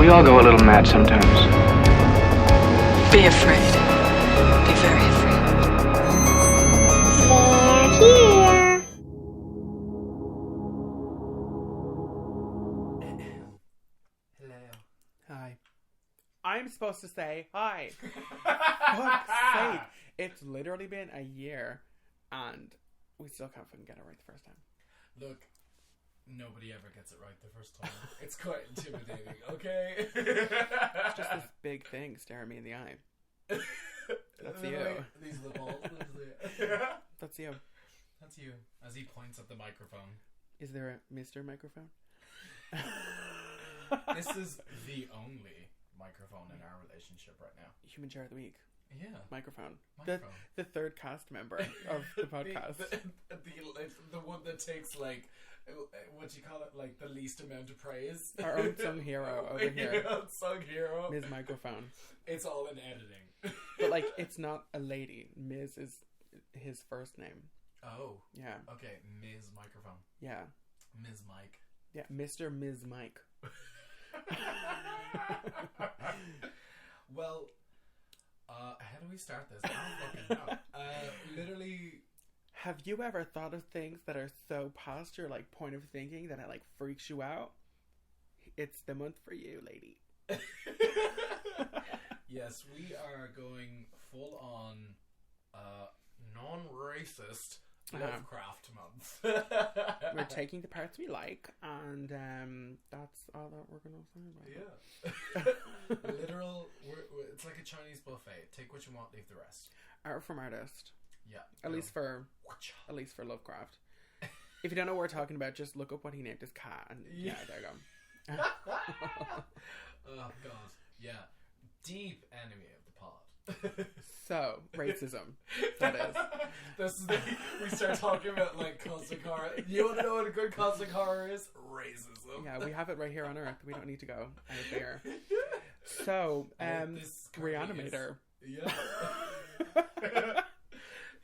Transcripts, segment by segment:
We all go a little mad sometimes. Be afraid. Be very afraid. They're here. Hello. Hi. I'm supposed to say hi. Fuck's sake. It's literally been a year and we still can't fucking get it right the first time. Look, nobody ever gets it right the first time. It's quite intimidating, okay? It's just this big thing staring me in the eye. That's you. Like, these little balls. That's you. That's you. As he points at the microphone. Is there a Mr. Microphone? This is the only microphone in our relationship right now. Human Chair of the Week. Yeah. Microphone. Microphone. The third cast member of the podcast. the one that takes, like, what do you call it? Like, the least amount of praise. Our unsung hero over here. Unsung hero. Ms. Microphone. It's all in editing. But, like, it's not a lady. Ms. is his first name. Oh. Yeah. Okay, Ms. Microphone. Yeah. Ms. Mike. Yeah, Mr. Ms. Mike. Well, how do we start this? I don't fucking know. Literally... Have you ever thought of things that are so past your, like, point of thinking that it, like, freaks you out? It's the month for you, lady. Yes, we are going full on non-racist Lovecraft month. We're taking the parts we like, and that's all that we're going to say about it. Yeah. Literal, it's like a Chinese buffet. Take what you want, leave the rest. Art from artist. Yeah. At least for Lovecraft. If you don't know what we're talking about, just look up what he named his cat, and yeah there you go. Oh god. Yeah. Deep enemy of the pod. So, racism. That is. This is we start talking about, like, cosmic horror. You want to know what a good cosmic horror is? Racism. Yeah, we have it right here on Earth. We don't need to go out there. So, Re-animator. Yeah.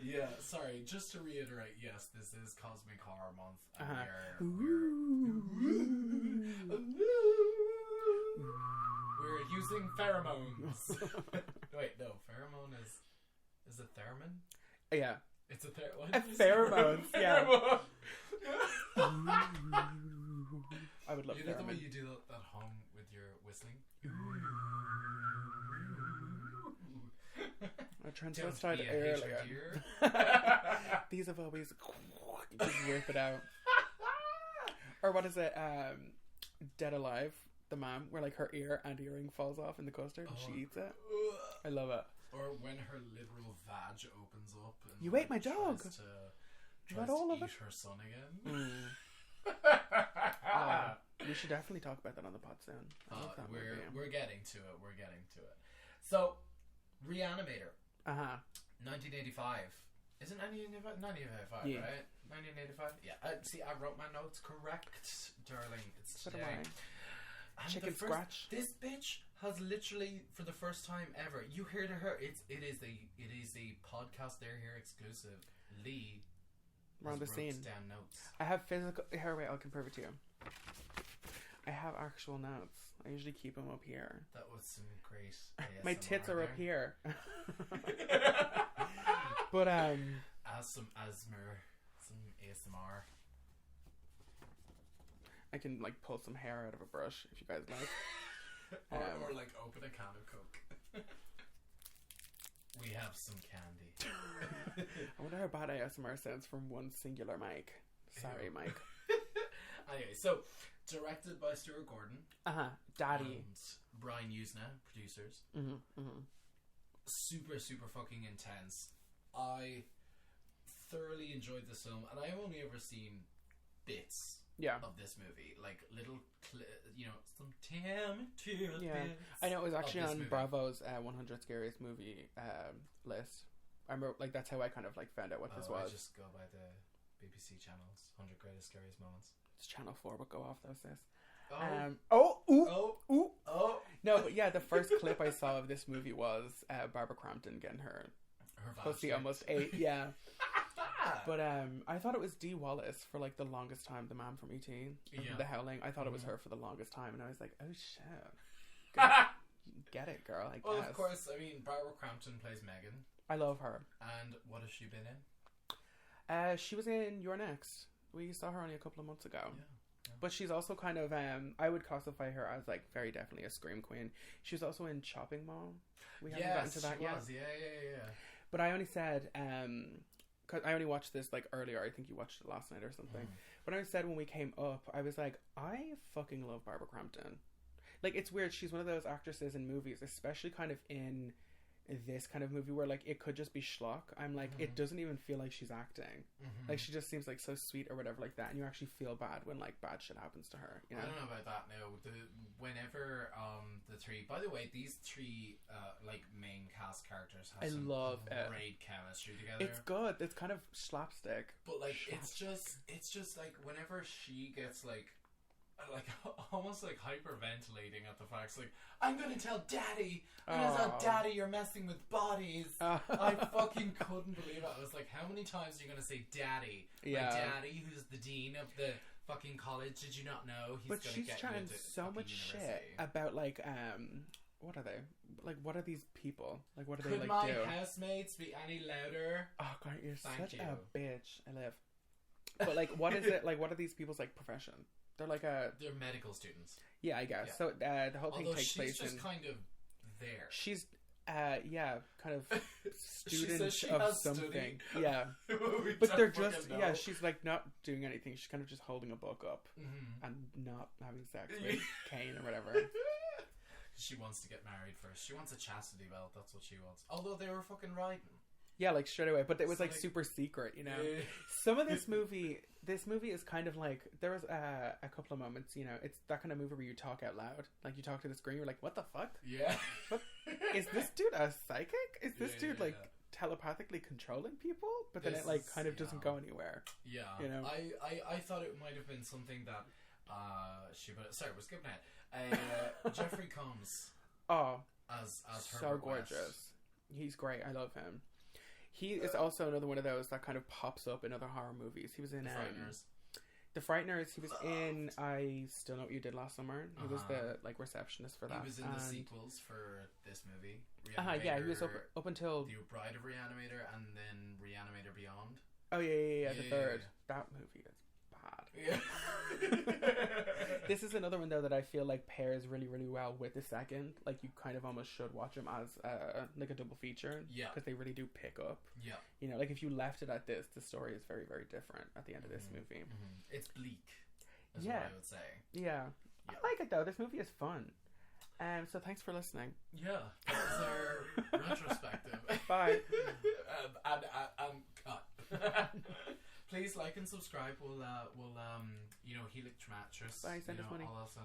Yeah, sorry, just to reiterate, yes, this is Cosmic Horror Month, and we're using pheromones. Wait, no, pheromone is it theremin? Yeah. It's a theremin. Pheromones, yeah. I would love You know the way theremin. you do that hum with your whistling? I transvestite Don't be a earlier. hater. These have always just rip it out. Or what is it? Dead Alive, the mom, where like her ear and earring falls off in the custard and she eats it. I love it. Or when her literal vag opens up and You ate my dog. Tries Not all to of eat it. her son again. We should definitely talk about that on the pod soon. I love that movie. We're getting to it. We're getting to it. So, Re-animator. 1985. Is it 1985? 1985, Yeah. right? 1985? Yeah. See, I wrote my notes correct, darling. It's So do today. I. And Chicken scratch. This bitch has literally, for the first time ever, you heard of her. It is a podcast They're Here exclusive. Lee. We're on the wrote scene. down notes. I have physical. Here, wait, I can prove it to you. I have actual notes. I usually keep them up here. That was some great. My ASMR tits are up there. here. But As some ASMR. I can like pull some hair out of a brush if you guys like. Or like open a can of Coke. We have some candy. I wonder how bad ASMR sounds from one singular mic. Sorry, Ew. Mike. Anyway, so directed by Stuart Gordon. Daddy. And Brian Usna, producers. Super, super fucking intense. I thoroughly enjoyed this film, and I've only ever seen bits of this movie, like little, some talented bits. I know it was actually of this on movie. Bravo's 100 Scariest Movie list. I remember, like, that's how I kind of like found out what this was. I just go by the BBC channels, 100 Greatest Scariest Moments. It's Channel 4, but go off those, sis. Oh. No, but yeah, the first clip I saw of this movie was Barbara Crampton getting her pussy almost ate. Yeah. But I thought it was Dee Wallace for like the longest time, the man from E.T. The Howling. I thought it was her for the longest time, and I was like, oh shit. Get it, girl. I guess. Well, of course. I mean, Barbara Crampton plays Megan. I love her. And what has she been in? She was in You're Next. We saw her only a couple of months ago. Yeah. But she's also kind of, I would classify her as, like, very definitely a scream queen. She was also in Chopping Mall. We haven't gotten to that yet. Yeah. But I only said, cause I only watched this, like, earlier. I think you watched it last night or something. But I said when we came up, I was like, I fucking love Barbara Crampton. Like, it's weird. She's one of those actresses in movies, especially kind of in this kind of movie where, like, it could just be schlock. I'm like, it doesn't even feel like she's acting. Like, she just seems like so sweet or whatever like that, and you actually feel bad when, like, bad shit happens to her, you know? I don't know about that now. Whenever the three, by the way, these three like main cast characters have great chemistry together. It's good. It's kind of slapstick, but like it's just like whenever she gets like almost like hyperventilating at the facts, like, I'm gonna tell Daddy, you're messing with bodies. I fucking couldn't believe it. I was like, how many times are you gonna say Daddy? Yeah. My Daddy, who's the dean of the fucking college, did you not know he's but gonna she's get trying you into so much university. shit about, like, what are they? Like, what are these people? Like, what do Could they, like, do? do? Could my housemates be any louder? Oh god, you're such you. a bitch. I live. But, like, what is it? Like, what are these people's, like, profession? They're like they're medical students. Yeah, I guess. Yeah. So the whole thing takes place she's just kind of there. She's kind of student of something. Studied. Yeah. But they're just she's like not doing anything. She's kind of just holding a book up and not having sex with Kane or whatever. She wants to get married first. She wants a chastity belt. That's what she wants. Although they were fucking riding. Yeah, like straight away, but it was like super secret, you know. Some of this movie is kind of like there was a couple of moments, you know. It's that kind of movie where you talk out loud, like you talk to the screen. You're like, "What the fuck? Yeah, what? Is this dude a psychic? Is this dude like telepathically controlling people?" But then it like kind of doesn't go anywhere. Yeah, you know. I thought it might have been something that we're skipping ahead. Jeffrey Combs. Oh, as so Herbert gorgeous. West. He's great. I love him. He is also another one of those that kind of pops up in other horror movies. He was in The Frighteners. He was in I Still Know What You Did Last Summer. He was the like receptionist for that. He was in the sequels for this movie. Yeah, he was up until The Bride of Re-animator and then Re-animator Beyond. Oh yeah, the third. That movie is bad. Yeah. This is another one though that I feel like pairs really, really well with the second. Like you kind of almost should watch them as like a double feature. Yeah. Because they really do pick up. Yeah. You know, like if you left it at this, the story is very, very different at the end of this movie. It's bleak. Is what I would say. Yeah. I like it though. This movie is fun. So thanks for listening. Yeah. That was our retrospective. Bye. and cut. Please like and subscribe. We'll Helix Mattress. Bye, send us money. All else.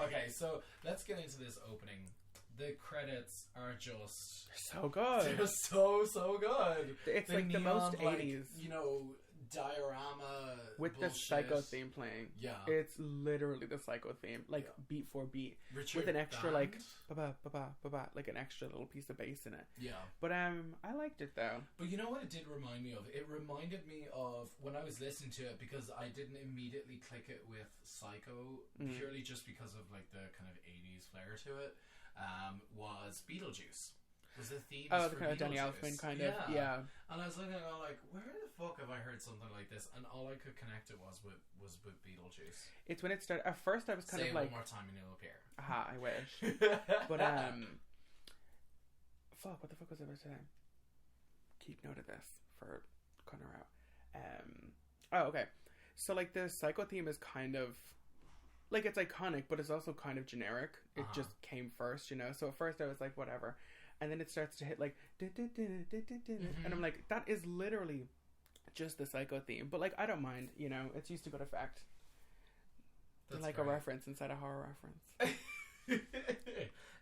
Okay, so let's get into this opening. The credits are just so good. They're so good. It's the like the most 80s. Diorama with bullshit. The Psycho theme playing. Yeah. It's literally the Psycho theme. Like beat for beat. Richard with an extra Band. like ba-ba, like an extra little piece of bass in it. Yeah. But I liked it though. But you know what it did remind me of? It reminded me of when I was listening to it, because I didn't immediately click it with Psycho purely just because of like the kind of 80s flair to it. Was Beetlejuice. Was the theme the for kind of Danny Elfman kind of and I was looking at it like, where the fuck have I heard something like this? And all I could connect it was with Beetlejuice. It's when it started. At first, I was kind Say of it like, one more time and it'll appear. Aha, I wish. But fuck, what the fuck was I about to say? Keep note of this for cutting her out. Okay. So like the Psycho theme is kind of like, it's iconic, but it's also kind of generic. It just came first, you know. So at first I was like, whatever. And then it starts to hit like and I'm like, that is literally just the Psycho theme. But like, I don't mind, you know, it's used to good effect. That's like a reference inside a horror reference.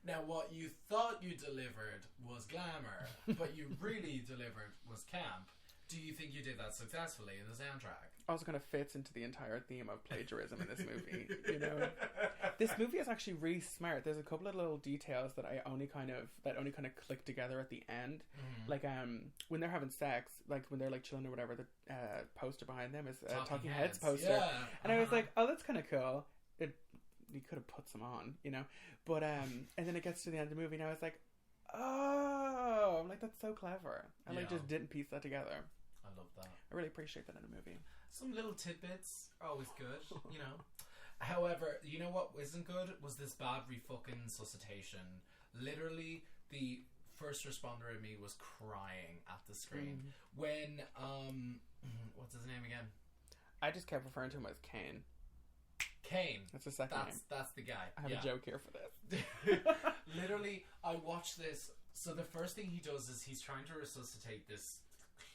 Now what you thought you delivered was glamour, but you really delivered was camp. Do you think you did that successfully in the soundtrack? Also kind of fits into the entire theme of plagiarism in this movie, you know. This movie is actually really smart. There's a couple of little details that only kind of click together at the end. Like when they're having sex, like when they're like chilling or whatever, the poster behind them is a Talking Heads poster. Yeah. And I was like, oh, that's kind of cool. he could have put some on, you know. But and then it gets to the end of the movie, and I was like, oh, I'm like, that's so clever. I like just didn't piece that together. I love that. I really appreciate that in a movie. Some little tidbits are always good, you know. However, you know what isn't good was this bad refucking resuscitation. Literally, the first responder in me was crying at the screen when what's his name again? I just kept referring to him as Kane. Kane. That's the second name. That's the guy. I have a joke here for this. Literally, I watched this. So the first thing he does is he's trying to resuscitate this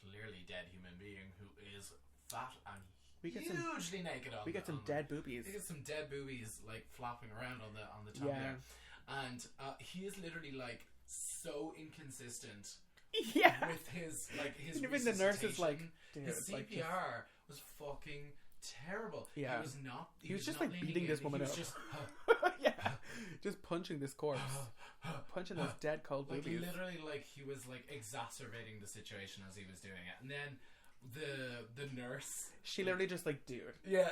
clearly dead human being who is fat and hugely naked on. We get some dead boobies. We get some dead boobies like flapping around on the top there, and he is literally like so inconsistent. Yeah, with his even the nurse is like, his CPR was fucking terrible. Yeah, he was just like beating this woman up. Just, just punching this corpse, punching those dead cold boobies. Literally, like he was like exacerbating the situation as he was doing it, and then the nurse, she literally just like, dude. Yeah.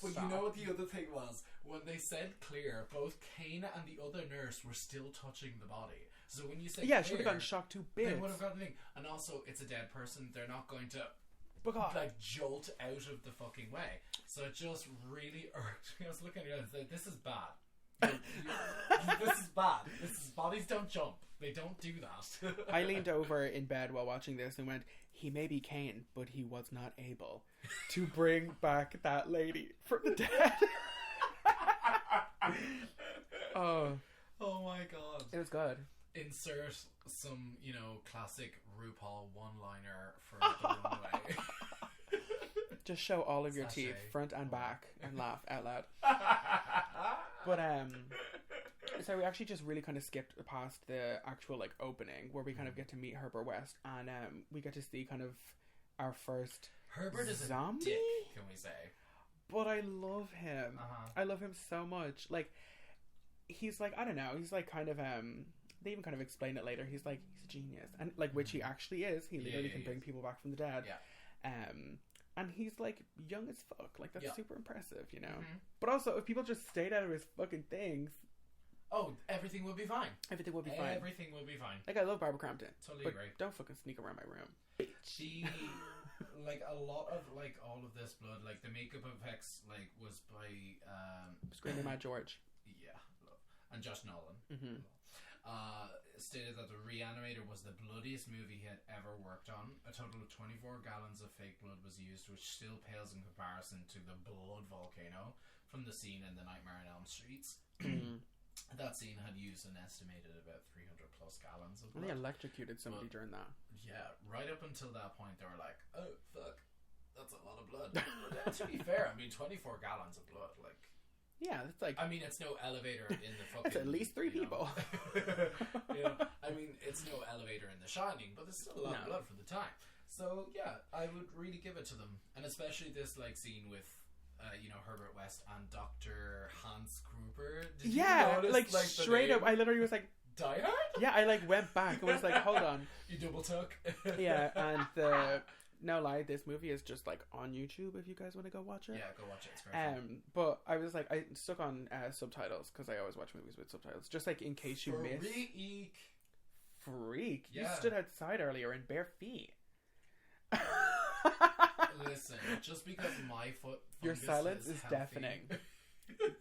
But you know what the other thing was? When they said clear, both Kane and the other nurse were still touching the body. So when you said clear, she would have gotten shocked to bits. They would have gotten. And also, it's a dead person. They're not going to like jolt out of the fucking way. So it just really irked me. I was looking at it and I was like, this is bad. This is bad. Bodies don't jump. They don't do that. I leaned over in bed while watching this and went, he may be Kane, but he was not able to bring back that lady from the dead. Oh my god. It was good. Insert some, classic RuPaul one-liner for the runway. Just show all of your teeth, front and back, and laugh out loud. But so we actually just really kind of skipped past the actual like opening where we kind of get to meet Herbert West, and we get to see kind of our first Herbert is zombie. A dick, can we say? But I love him. I love him so much. Like, he's like, I don't know, he's like kind of they even kind of explain it later. He's like, he's a genius, and like, which he actually is. He literally can bring people back from the dead. Yeah. And he's like young as fuck. Like, that's super impressive, you know. But also, if people just stayed out of his fucking things, everything will be fine. Everything will be fine. Everything will be fine. Like, I love Barbara Crampton. Totally but agree. Don't fucking sneak around my room. She, like, a lot of, like, all of this blood, like, the makeup effects, like, was by, Screaming Mad George. Yeah. And Josh Nolan. Mm-hmm. Stated that the Re-animator was the bloodiest movie he had ever worked on. A total of 24 gallons of fake blood was used, which still pales in comparison to the blood volcano from the scene in The Nightmare on Elm Streets. That scene had used an estimated about 300 plus gallons of blood. And they electrocuted somebody during that. Yeah, right up until that point, they were like, oh, fuck, that's a lot of blood. But, to be fair, I mean, 24 gallons of blood, like... Yeah, that's like... I mean, it's no elevator in the fucking... It's at least 3 people. I mean, it's no elevator in The Shining, but there's still a lot of blood for the time. So, yeah, I would really give it to them. And especially this, like, scene with... Herbert West and Dr. Hans Gruber. Did you notice, like straight up, I literally was like, Die Hard? Yeah, I like went back and was like, hold on. You double took? Yeah, and no lie, this movie is just like on YouTube if you guys want to go watch it. Yeah, go watch it. It's great. But I was like, I stuck on subtitles because I always watch movies with subtitles, just like in case you miss. Freak. Yeah. You stood outside earlier in bare feet. Listen, just because my foot your silence is deafening.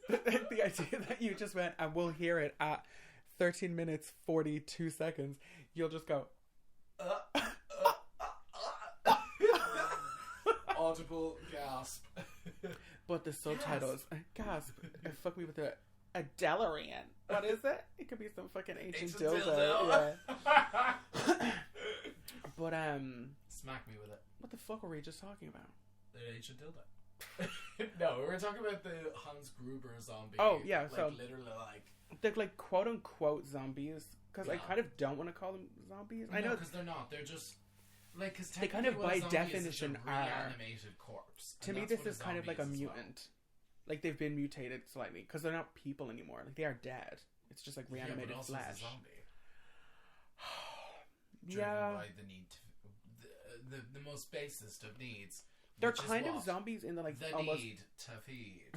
The idea that you just went and we'll hear it at 13 minutes 42 seconds, you'll just go audible gasp. But the subtitles gasp fuck me with a Delarian. What is it? It could be some fucking ancient dildo. Yeah. But smack me with it. What the fuck were we just talking about? The ancient dildo. No, we were talking about the Hans Gruber zombie. Oh yeah, like, so literally like they're like quote unquote zombies because I kind of don't want to call them zombies. No, I know because they're not. They're just like because they kind of by definition are reanimated corpse. To me, this is kind of like a mutant. Like they've been mutated slightly because they're not people anymore. Like they are dead. It's just like reanimated flesh. It's a zombie. Yeah. By the need to, the most basest of needs. They're kind of zombies in the like the almost need to feed.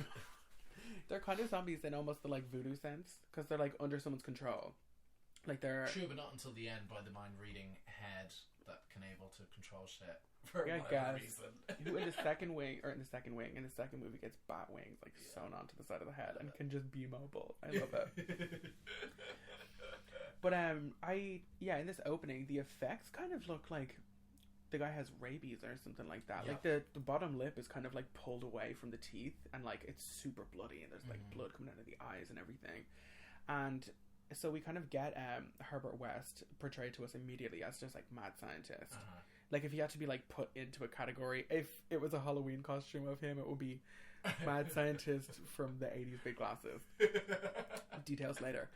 They're kind of zombies in almost the like voodoo sense because they're like under someone's control. Like they're true, but not until the end by the mind reading head that can able to control shit for yeah, whatever reason. Who in the second movie gets bat wings like sewn onto the side of the head and can just be mobile. I love it. But in this opening the effects kind of look like the guy has rabies or something like that. Yeah. Like the bottom lip is kind of like pulled away from the teeth and like it's super bloody and there's like blood coming out of the eyes and everything. And so we kind of get Herbert West portrayed to us immediately as just like mad scientist. Like if he had to be like put into a category, if it was a Halloween costume of him, it would be mad scientist from the 80s big glasses. Details later.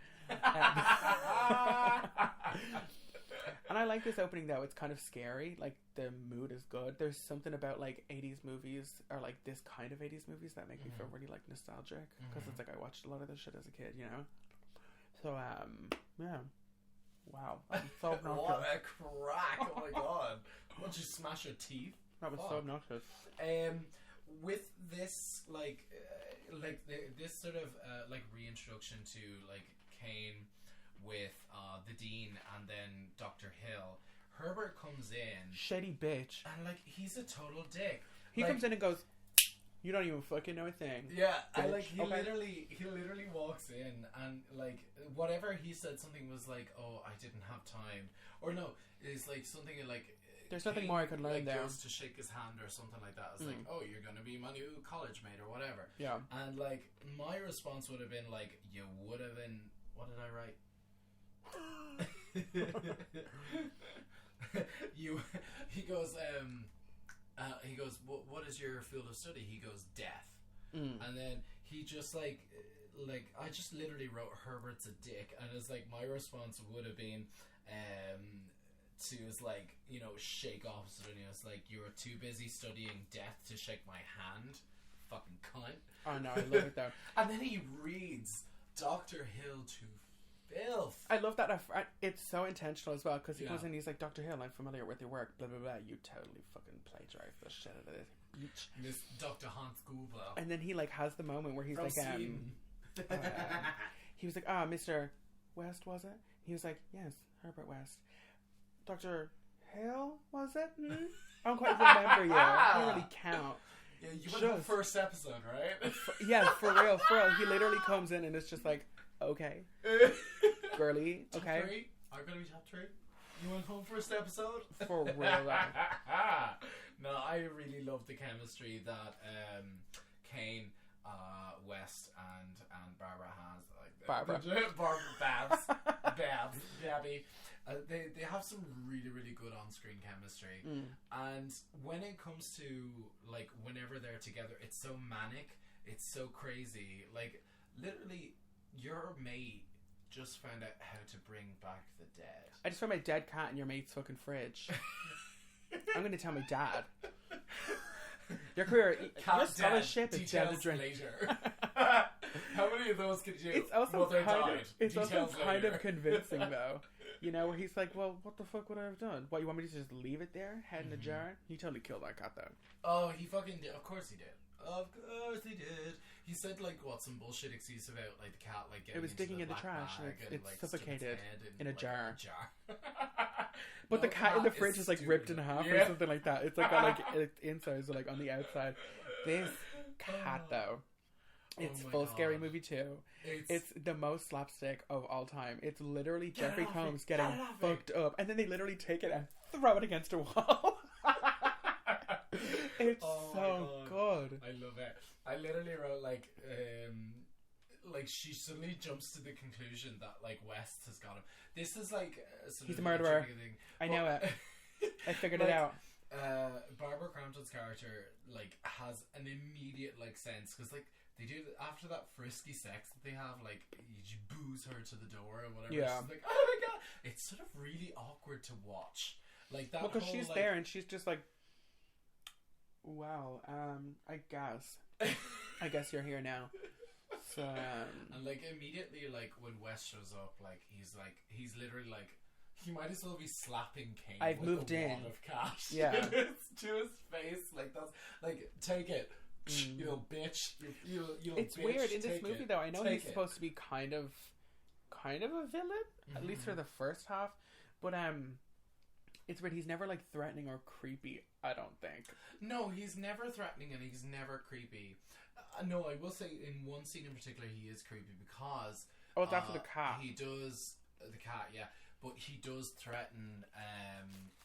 And I like this opening though. It's kind of scary. Like the mood is good. There's something about like 80s movies or like this kind of 80s movies that make me feel really like nostalgic because it's like I watched a lot of this shit as a kid, you know. So yeah. Wow. I'm so obnoxious. What a crack! Oh my god! Once you smash your teeth. That was so obnoxious. With this this sort of like reintroduction to like Kane with the Dean and then Dr. Hill, Herbert comes in, shady bitch, and like he's a total dick. He like, comes in and goes, "You don't even fucking know a thing." Yeah, and like he literally walks in and like whatever he said, something was like, "Oh, I didn't have time," or no, it's like something like. There's nothing more I could learn there. Goes to shake his hand or something like that. It's like, oh, you're going to be my new college mate or whatever. Yeah. And like, my response would have been like, you would have been. What did I write? He goes, what is your field of study? He goes, death. And then he just like I just literally wrote Herbert's a dick, and it's like my response would have been to is like, you know, shake off and it's like, you were too busy studying death to shake my hand, fucking cunt. Oh no, I love it though. And then he reads Dr. Hill to filth. I love that. It's so intentional as well because he goes in and he's like, Dr. Hill, I'm familiar with your work, blah blah blah. You totally fucking plagiarized the shit out of this bitch. Miss Dr. Hans Gruber. And then he like has the moment where he's from like he was like, Mr. West, was it? He was like, yes, Herbert West. Dr. Hill, was it? I don't quite remember you. I don't really count. Yeah, you went the first episode, right? Yeah, for real. He literally comes in and it's just like, okay, girly, okay. Top 3? Are going to be top 3? You went home first episode? For real. No, I really love the chemistry that Kane, West, and Barbara has. Babs, Gabby. They have some really, really good on-screen chemistry. And when it comes to, like, whenever they're together, it's so manic, it's so crazy. Like, literally, your mate just found out how to bring back the dead. I just found my dead cat in your mate's fucking fridge. I'm going to tell my dad. Your career, your scholarship is down the drain. Later. How many of those could you? It's also kind of convincing though. You know, where he's like, well, what the fuck would I have done? What, you want me to just leave it there, head in a jar? He totally killed that cat though. Oh, he fucking did. Of course he did. Of course he did. He said like some bullshit excuse about like the cat like getting it was digging in the trash and it's like, suffocated in a like, jar. No, But the cat in the fridge is like ripped in half or something like that. It's like got like its insides are like on the outside. This cat though, it's full Scary Movie 2. It's the most slapstick of all time. It's literally Jeffrey Combs getting fucked up, and then they literally take it and throw it against a wall. It's so good. I love it. I literally wrote like she suddenly jumps to the conclusion that like West has got him. This is like he's a murderer. I know it. I figured it out. Barbara Crampton's character like has an immediate like sense because like they do after that frisky sex that they have, like you booze her to the door or whatever. Yeah. She's like, oh my god, it's sort of really awkward to watch. Like that. Well, because she's like, there and she's just like, wow. I guess you're here now. So. And like immediately, like when West shows up, like he's literally like. He might as well be slapping Kane. I've with moved a in. wad of cash. Yeah. To his face. Like that's like take it. You little bitch. You little it's bitch. Weird in this Take movie it. though. I know Take he's supposed to be kind of a villain, at least for the first half. But it's weird. He's never like threatening or creepy. I don't think. No, he's never threatening and he's never creepy. No, I will say in one scene in particular he is creepy because it's after the cat. He does the cat, yeah, but he does threaten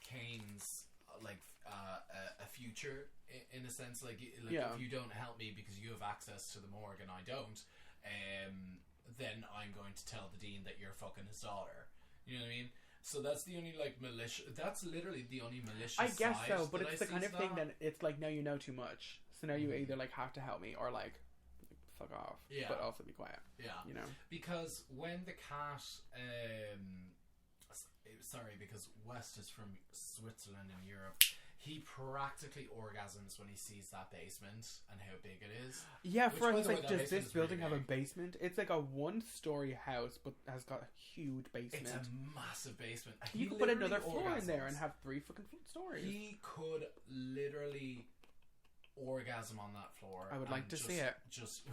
Kane's like a future in a sense, like if you don't help me because you have access to the morgue and I don't, then I'm going to tell the dean that you're fucking his daughter. You know what I mean? So that's the only like malicious. That's literally the only malicious. I guess side so, but that it's I the kind see of to thing that. that it's like now you know too much. So now you either like have to help me or like fuck off. Yeah. But also be quiet. Yeah. You know. Because when the cat, sorry, because West is from Switzerland in Europe. He practically orgasms when he sees that basement and how big it is. Yeah, Which, for by us, the way, like, that does this basement's building really have a big. basement? It's like a 1-story house, but has got a huge basement. It's a massive basement. You could put another floor in there and have 3 fucking stories. He could literally orgasm on that floor. I would like to see it. Just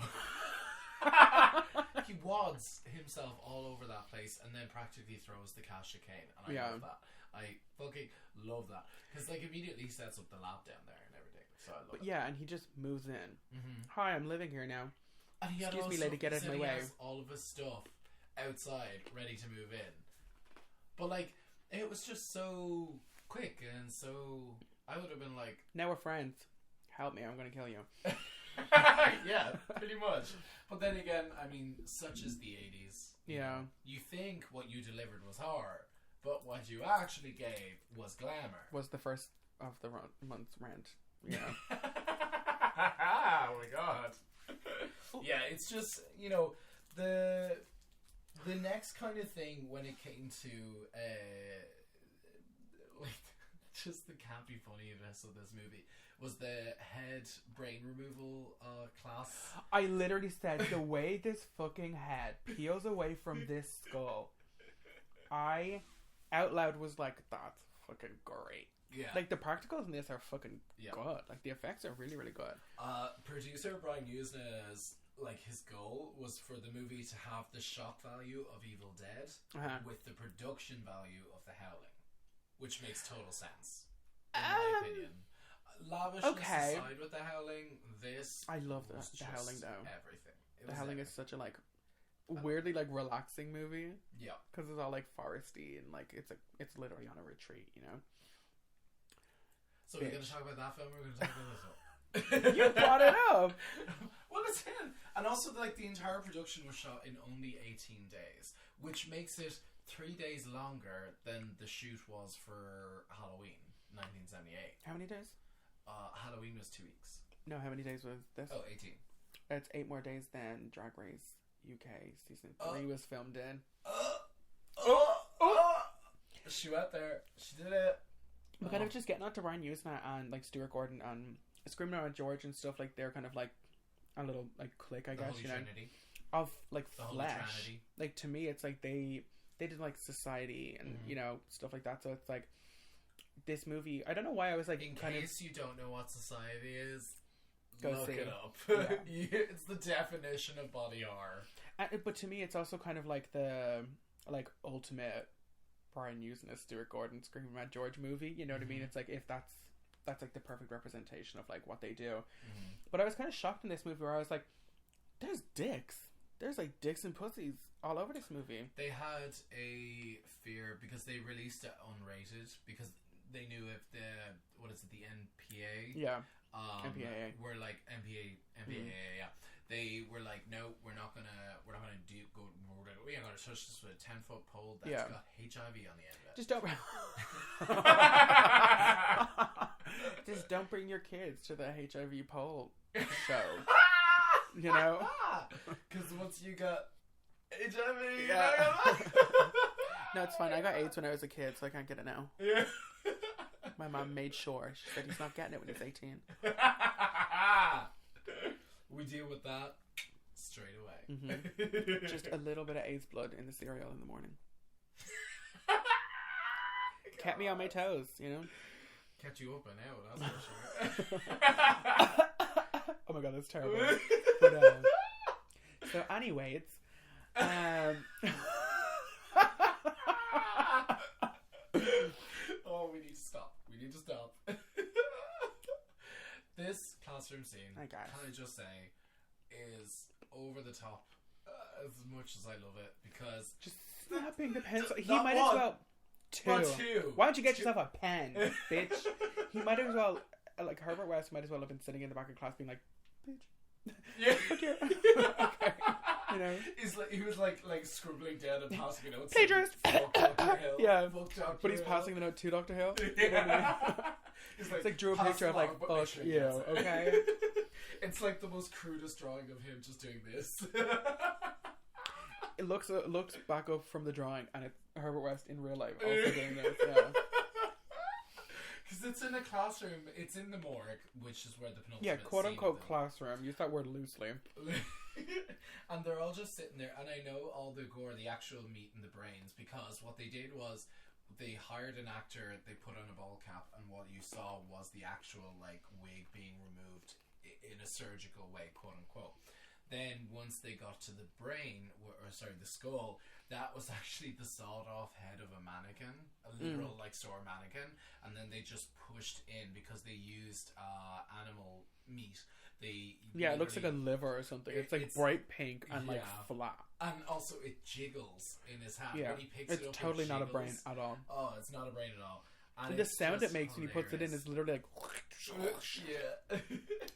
he wads himself all over that place and then practically throws the cash to Kane, and I love that. I fucking love that because like immediately sets up the lab down there and everything. So I love it. Yeah, and he just moves in. Hi, I'm living here now. And he had Excuse me, lady, get out of my way. He has all of his stuff outside ready to move in, but like it was just so quick and so I would have been like, now we're friends. Help me, I'm gonna kill you. yeah, pretty much. But then again, I mean, such is the 80s. You know, you think what you delivered was horror, but what you actually gave was glamour. Was the first of the month's rent. Yeah. Oh my god. Yeah, it's just, you know, the next kind of thing when it came to like just the campy funniness of this movie was the head brain removal class. I literally said the way this fucking head peels away from this skull, I out loud was like, that's fucking great. Yeah. Like the practicals in this are fucking good. Like the effects are really, really good. Producer Brian Usna's like his goal was for the movie to have the shock value of Evil Dead with the production value of The Howling, which makes total sense in my opinion. Lavishness aside with The Howling, this I love the Howling though. Everything. The Howling is such a like weirdly like relaxing movie. Yeah, because it's all like foresty and like it's literally on a retreat, you know. So we're going to talk about that film. Or we're going to talk about this one. You brought it up. Well, it's in, and also like the entire production was shot in only 18 days, which makes it 3 days longer than the shoot was for Halloween 1978. How many days? Halloween was 2 weeks. No, how many days was this? Oh, 18. It's 8 more days than Drag Race UK season 3 was filmed in. She went there. She did it. But kind of just getting on to Ryan Usna and like Stuart Gordon and Screaming Around George and stuff, like they're kind of like a little like clique, I guess, Holy you know, Trinity. of like The Holy flesh. Trinity. Like to me, it's like they did like Society and you know stuff like that. So it's like this movie. I don't know why I was like in kind case you don't know what Society is. Go look see it it. up. Yeah. It's the definition of body horror. But to me, it's also kind of like the like ultimate Brian Usna, Stuart Gordon, Screaming Mad George movie. You know what I mean? It's like if that's like the perfect representation of like what they do. But I was kind of shocked in this movie where I was like, "There's dicks. There's like dicks and pussies all over this movie." They had a fear because they released it unrated because they knew if the NPA. Yeah. MPAA. We're like MPA, yeah. They were like, no, we're not gonna do go. We ain't gonna touch this with a 10-foot pole that's got HIV on the end of it. Just don't. Just don't bring your kids to the HIV pole show. You know, because once you got HIV, yeah. No, it's fine. I got AIDS when I was a kid, so I can't get it now. Yeah. My mom made sure. She said he's not getting it when he's 18. We deal with that straight away. Just a little bit of AIDS blood in the cereal in the morning. Kept me on my toes, you know. Kept you up and out, that's for sure. Oh my god, that's terrible. But, so anyway, it's oh, we need to stop. This classroom scene, I guess, can I just say, is over the top as much as I love it, because just snapping the pencil. He Not might one, as well two. Why don't you get yourself a pen, bitch? He might as well, like Herbert West might as well have been sitting in the back of class being like, bitch. Yeah. Okay. You know, he was like scribbling down and passing a note. Plagiarist. Fuck Dr. Hill. Yeah. Fuck Dr. But he's Hill. passing the note to Dr. Hill. Yeah. It's like drew a picture of like, fuck you, okay? It's like the most crudest drawing of him just doing this. It looks back up from the drawing, and it's Herbert West in real life also doing this. Yeah. Because it's in a classroom. It's in the morgue, which is where the penultimate quote unquote scene classroom. Use that word loosely. And they're all just sitting there, and I know all the gore, the actual meat and the brains, because what they did was they hired an actor, they put on a ball cap, and what you saw was the actual like wig being removed in a surgical way, quote unquote. Then once they got to the brain, the skull, that was actually the sawed-off head of a mannequin, a literal like store mannequin, and then they just pushed in because they used animal meat. It looks like a liver or something. It's like bright pink and like flat, and also it jiggles in his hand. Yeah, when he picks it up, it's totally not a brain jiggles. at all. Oh, it's not a brain at all. And the sound it makes when he puts it in is literally like, yeah.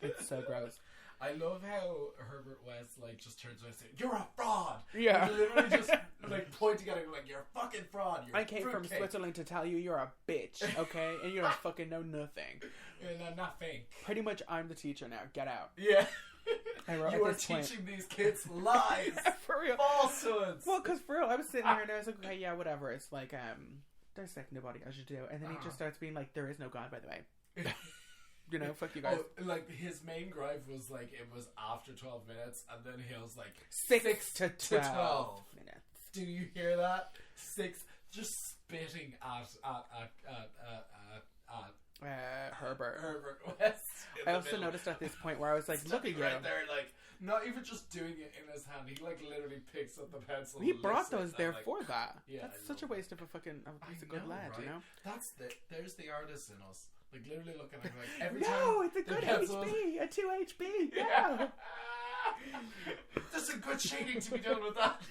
It's so gross. I love how Herbert West like just turns around and says, "You're a fraud." Yeah, he's literally just like pointing at him like, "You're a fucking fraud. I came from Switzerland to tell you you're a bitch, okay? And you don't fucking know nothing. You know nothing. Pretty much, I'm the teacher now. Get out." Yeah. You are teaching these kids lies. For real. Falsehoods. Well, because for real, I was sitting there and I was like, okay, yeah, whatever. It's like, there's like nobody as you do. And then he just starts being like, there is no God, by the way. You know, fuck you guys. Oh, like his main gripe was like it was after 12 minutes, and then he was like 6 to 12 minutes. Do you hear that? 6, just spitting at Herbert West. I also noticed at this point where I was like, look at you. Right there, like, not even just doing it in his hand. He, like, literally picks up the pencil. He brought those there like, for that. Yeah, that's such a waste of a fucking... He's a good lad, right? You know? There's the artist in us. Like, literally looking at him like, every time... No, it's a good HB! A 2 HB! Yeah! There's some good shading to be done with that.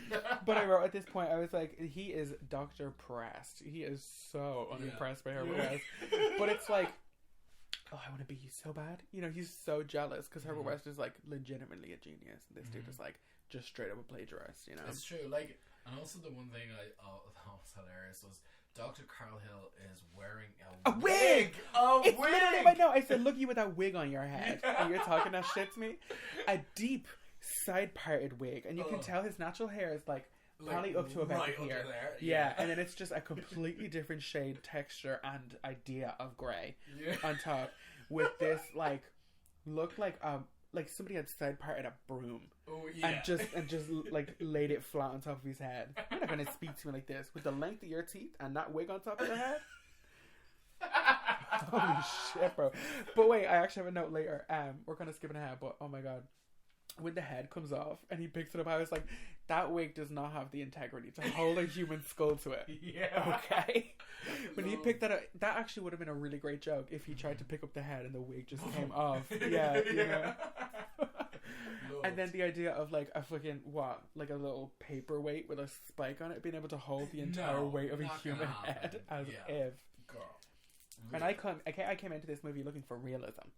But I wrote at this point, I was like, he is Dr. Pressed. He is so unimpressed by Herbert West. But it's like, oh, I want to be you so bad. You know, he's so jealous because Herbert West is like legitimately a genius. And this dude is like just straight up a plagiarist, you know? It's true. Like, and also the one thing that was hilarious was Dr. Carl Hill is wearing a wig! It's literally in my note. I said, look at you with that wig on your head. And you're talking that shit to me. A deep side-parted wig. And you can tell his natural hair is like probably up to about here. Yeah, and then it's just a completely different shade, texture, and idea of grey on top. With this, like, look like somebody had side-parted a broom. Oh, yeah. And just like laid it flat on top of his head. You're not going to speak to me like this. With the length of your teeth and that wig on top of your head? Holy shit, bro. But wait, I actually have a note later. We're kind of skipping ahead, but oh my god. When the head comes off and he picks it up, I was like, that wig does not have the integrity to hold a human skull to it. Yeah. Okay? When he picked that up, that actually would have been a really great joke if he tried to pick up the head and the wig just came off. Yeah, you know? And then the idea of like a fucking, like a little paperweight with a spike on it, being able to hold the entire weight of a human head as if. Girl. And I came into this movie looking for realism.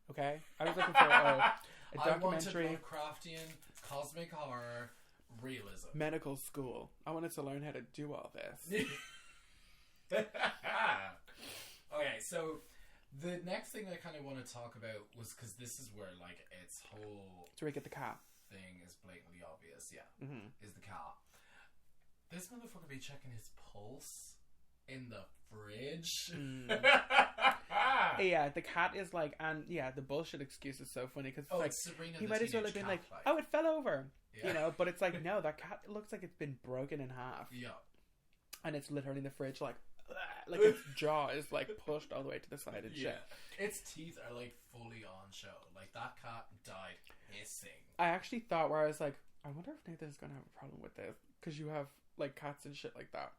Okay? I was looking for a documentary. I wanted Lovecraftian, cosmic horror, realism. Medical school. I wanted to learn how to do all this. Okay, so the next thing I kind of want to talk about was, because this is where like its whole Do we get the cat thing is blatantly obvious. Is the cat. This motherfucker be checking his pulse in the fridge. Yeah, the cat is like, and yeah, the bullshit excuse is so funny because like Sabrina, he might as well have been like, oh, it fell over, you know. But it's like, no, that cat looks like it's been broken in half. Yeah, and it's literally in the fridge, like, like its jaw is like pushed all the way to the side and shit. Its teeth are like fully on show. Like that cat died hissing. I actually thought where I was like, I wonder if Nathan's gonna have a problem with this because you have like cats and shit like that.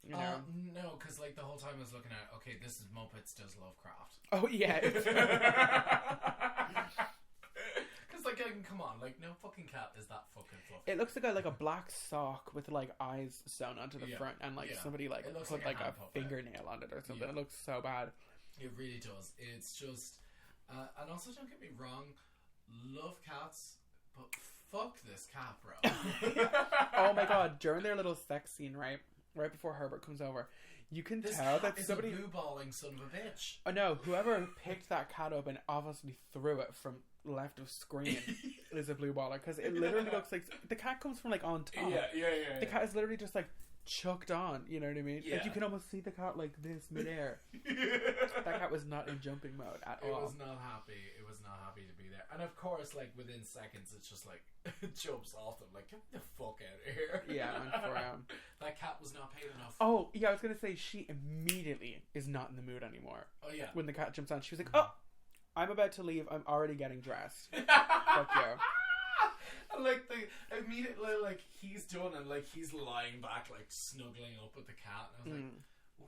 You know? No, because like the whole time I was looking at, okay, this is Muppets does Lovecraft. Oh yeah. Because like, come on, like no fucking cat is that fucking fluffy. It looks like a black sock with like eyes sewn onto the front, and like somebody like put like a fingernail on it or something. Yeah. It looks so bad. It really does. It's just, and also don't get me wrong, love cats, but fuck this cat, bro. Oh my god! During their little sex scene, right before Herbert comes over, you can tell that somebody is a blue-balling son of a bitch. Oh no! Whoever picked that cat up and obviously threw it from left of screen is a blue baller, because it literally looks like the cat comes from like on top. The cat is literally just like chucked on. You know what I mean? Like you can almost see the cat like this midair. That cat was not in jumping mode at all. It was not happy. It was not happy to be there. And of course, like within seconds, it's just like it jumps off them. Like, get the fuck out of here. Yeah, man, that cat was not paid enough. Oh yeah, I was gonna say she immediately is not in the mood anymore. Oh yeah. When the cat jumps on, she was like, "Oh, I'm about to leave. I'm already getting dressed." Fuck yeah. And like immediately, like he's done, and like he's lying back, like snuggling up with the cat. And I was like,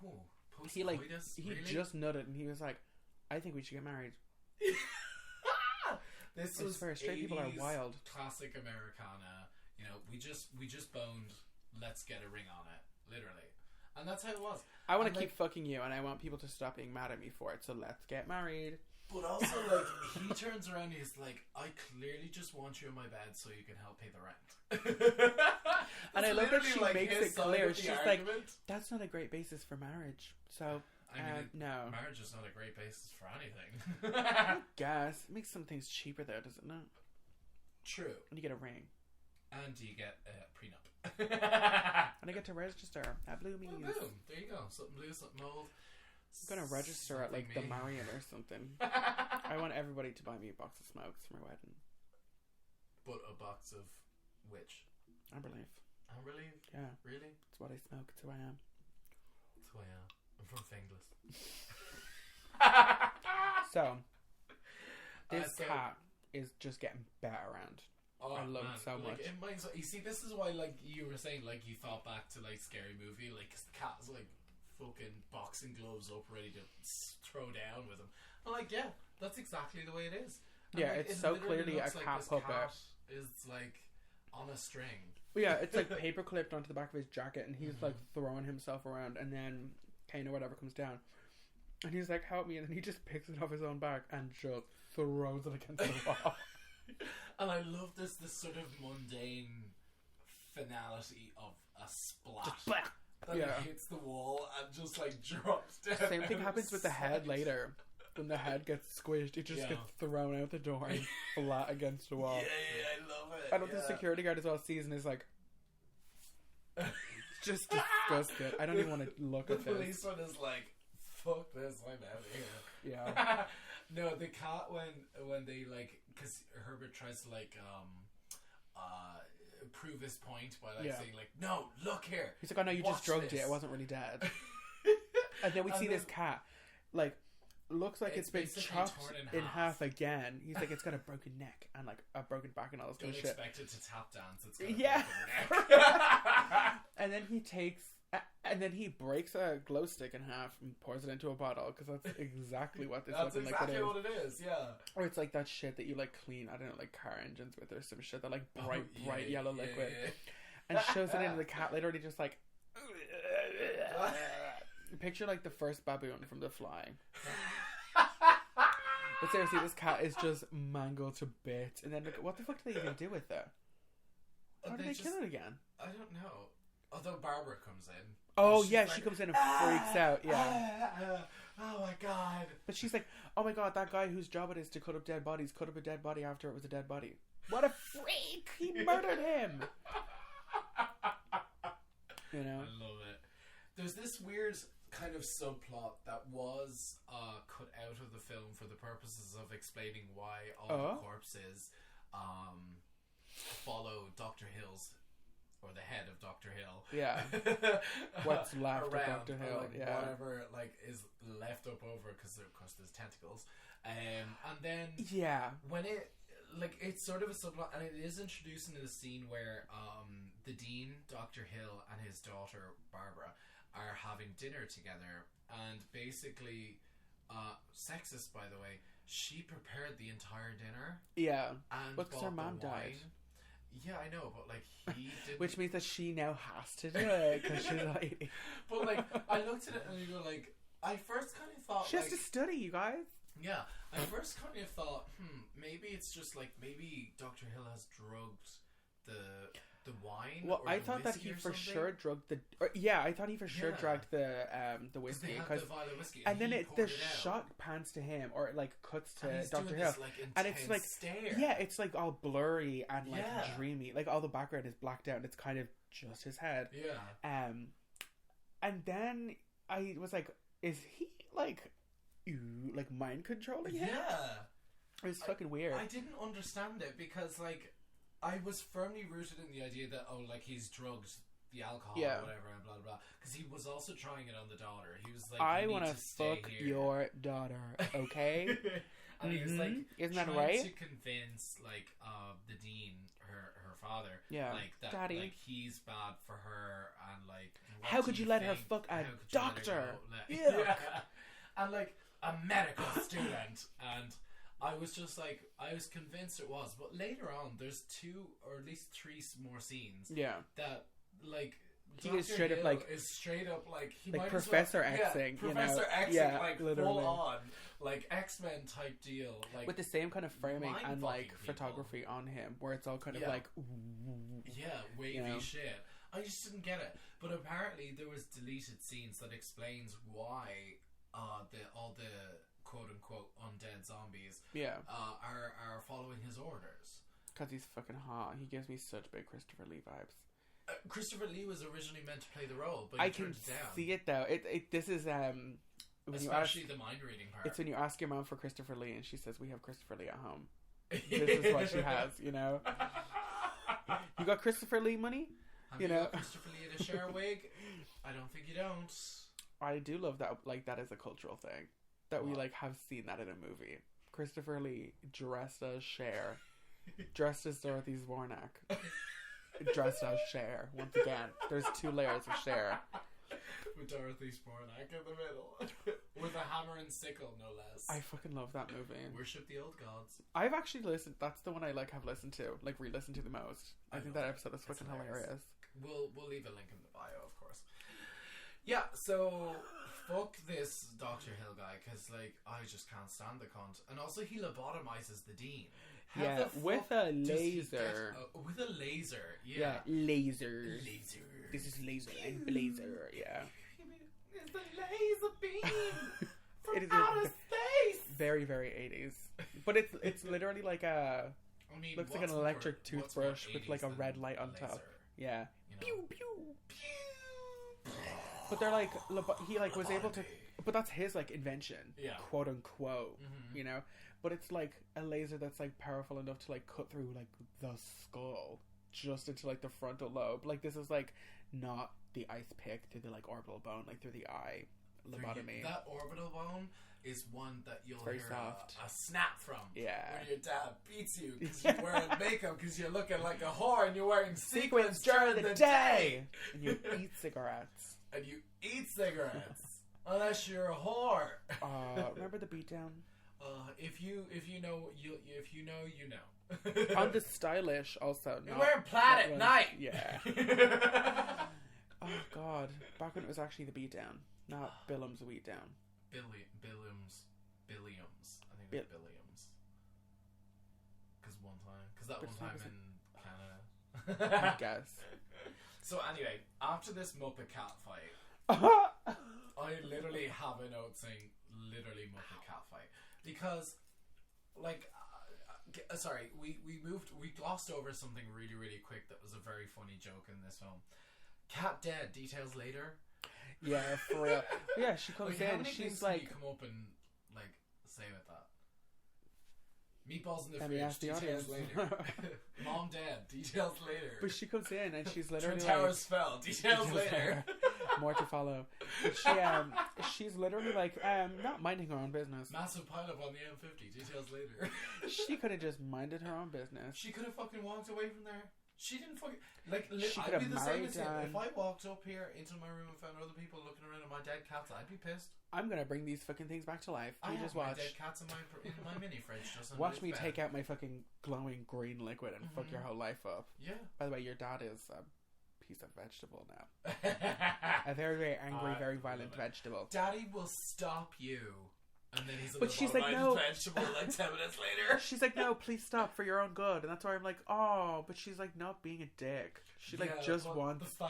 "Ooh, post-coitus, he really?" just nutted, and he was like, "I think we should get married." This was where straight people are wild. Classic Americana. You know, we just boned. Let's get a ring on it, literally, and that's how it was. I want to keep fucking you, and I want people to stop being mad at me for it. So let's get married. But also, like, he turns around and he's like, I clearly just want you in my bed so you can help pay the rent. And I love that she like makes it clear. She's argument. like, that's not a great basis for marriage. So, no. Marriage is not a great basis for anything. I guess. It makes some things cheaper, though, does it not? True. And you get a ring. And you get a prenup. And I get to register at Blue Means. Oh, boom. There you go. Something blue, something old. I'm gonna register at like the Marion or something. I want everybody to buy me a box of smokes for my wedding. But a box of which? Amberleaf. Amberleaf? Yeah. Really? It's what I smoke. It's who I am. It's who I am. I'm from Finglas. So, this cat is just getting better around. Oh, I love it so much. You see, this is why, like, you were saying, like, you thought back to, like, Scary Movie, like, because the cat is, like, fucking boxing gloves up, ready to throw down with him. I'm like, yeah, that's exactly the way it is. And, yeah, like, it's so clearly a like cat puppet. Cat is, like, on a string. Well, yeah, it's, like, paper clipped onto the back of his jacket, and he's, like, throwing himself around, and then Kane or whatever comes down. And he's like, help me, and then he just picks it off his own back and just throws it against the wall. And I love this sort of mundane finality of a splat. Just black. That hits the wall and just like drops down. Same thing happens with the head later. When the head gets squished, it just gets thrown out the door and flat against the wall. Yeah, I love it. I know the security guard as well sees and is like, just disgusted. I don't even want to look at this. The policeman is like, fuck this, I'm out of here. Yeah. No, the cat when they like, because Herbert tries to like prove his point by like saying like, no, look here. He's like, oh no, you just drugged it. It wasn't really dead. And then we see this cat, like, looks like it's been chopped in half again. He's like, it's got a broken neck and like a broken back and all this kind of shit. Don't expect it to tap dance. It's got a broken neck. And then he breaks a glow stick in half and pours it into a bottle, because that's exactly what this looking like it is. That's exactly what it is, yeah. Or it's like that shit that you like clean, I don't know, like car engines with or some shit, that like bright yellow liquid. Yeah. And shows it into the cat, literally just like picture like the first baboon from The Fly. But seriously, this cat is just mangled to bits. And then like, what the fuck do they even do with it? How do they kill it again? I don't know. Although Barbara comes in. Oh yeah, like, she comes in and freaks out. Yeah. Oh my god. But she's like, oh my god, that guy whose job it is to cut up dead bodies cut up a dead body after it was a dead body. What a freak! He murdered him. You know. I love it. There's this weird kind of subplot that was cut out of the film for the purposes of explaining why all the corpses follow Dr. Hill's or the head of Dr. Hill. Yeah. What's left of Dr. Hill? Like, yeah. whatever like is left up over, because of course there's tentacles. And then when it's sort of a subplot, and it is introduced in a scene where the Dean, Dr. Hill, and his daughter Barbara are having dinner together, and basically sexist, by the way, she prepared the entire dinner. Yeah. And because her mom died. Yeah, I know, but like he didn't. Which means that she now has to do it because she's like. But like, I looked at it and you go like, I first kind of thought she has to study, you guys. Yeah, I first kind of thought, maybe it's just like maybe Dr. Hill has drugged the wine. Well, or I the thought that he whiskey or for something. sure drugged the. I thought he for sure drugged the whiskey, they had the vial of whiskey, and then the it shot pans to him, or it like cuts to and Dr. doing Hill, this, like, and it's like stare. yeah, it's like all blurry and like dreamy, like all the background is blacked out, and it's kind of just his head. Yeah. And then I was like, is he like mind controlling him? Yeah. It was fucking weird. I didn't understand it because like I was firmly rooted in the idea that like he's drugged the alcohol or whatever and blah blah blah, because he was also trying it on the daughter. He was like, I want to fuck here. your daughter, okay? And he was like, isn't that trying right? to convince like the Dean, her father, yeah, like that, Daddy, like he's bad for her, and like how could you let her fuck a doctor? Yeah. And like a medical student, and I was just like, I was convinced it was, but later on there's 2 or at least 3 more scenes that like he Dr. is straight Hill up like is straight up like he like might Professor as well, Xing, Professor Xing, like literally. full on like X-Men type deal, like with the same kind of framing and like people. photography on him, where it's all kind of like wavy shit. I just didn't get it, but apparently there was deleted scenes that explains why all the quote unquote undead zombies are following his orders. Because he's fucking hot. He gives me such big Christopher Lee vibes. Christopher Lee was originally meant to play the role, but I turned can it down. see it though. This is when especially the mind reading part. It's when you ask your mom for Christopher Lee and she says, "We have Christopher Lee at home." This is what she has, you know. You got Christopher Lee money? Have you got Christopher Lee in a Cher wig? I don't think you don't. I do love that. Like that is a cultural thing that we like have seen that in a movie. Christopher Lee dressed as Cher, dressed as Dorothy Zbornak, dressed as Cher. Once again, there's 2 layers of Cher. With Dorothy Zbornak in the middle, with a hammer and sickle, no less. I fucking love that movie. Worship the old gods. I've actually listened. That's the one I like have listened to, like re-listened to the most. I think that episode is fucking hilarious. We'll leave a link in the bio, of course. Yeah, so fuck this Dr. Hill guy, because like I just can't stand the cunt, and also he lobotomizes the Dean. How with a laser. With a laser, yeah, laser. This is laser and blazer, yeah. It's a laser beam from it is outer space. Very, very 80s, but it's literally like a. I mean, looks like an electric toothbrush with like a red light on top. Yeah. You know? Pew pew. But they're like he like was able to. But that's his like invention, quote unquote. You know. But it's like a laser that's like powerful enough to like cut through like the skull just into like the frontal lobe. Like this is like not the ice pick through the like orbital bone, like through the eye lobotomy. That orbital bone is one that you'll very hear soft. A snap from. Yeah. When your dad beats you because you're wearing makeup because you're looking like a whore and you're wearing sequins during the day. And you eat cigarettes. And you eat cigarettes. Unless you're a whore. Remember the beatdown? If you know, you know. On the stylish also. You're wearing plaid at night. Yeah. Oh god. Back when it was actually the beatdown, not Billum's wheat down. Billiams. I think it was Billiams. Because that one time in Canada. I guess. So anyway, after this Muppet cat fight, I literally have a note saying literally Muppet cat fight. Because, like, sorry, we glossed over something really, really quick that was a very funny joke in this film. Cat dead, details later. Yeah, for real. Yeah, she comes in, she's like... Can you come up and, like, say with that? Meatballs in the Let me fridge. ask the Details audience. later. Mom dead. Details later. But she comes in and she's literally Twin Towers fell. Details later. More to follow. But she's literally like not minding her own business. Massive pileup on the M50. Details later. She could have just minded her own business. She could have fucking walked away from there. She didn't fucking She could I'd have be the same married as him. Dan. If I walked up here into my room and found other people looking around at my dead cats, I'd be pissed. I'm gonna bring these fucking things back to life. You just watch. My dead cats in my mini fridge. Just Watch me bed. take out my fucking glowing green liquid and fuck your whole life up. Yeah. By the way, your dad is a piece of vegetable now. A very, very angry, very violent vegetable. Daddy will stop you. And then he's but she's like, no. Vegetable like 10 minutes later. She's like, no, please stop for your own good. And that's why I'm like, oh, but she's like not being a dick. She like just wants to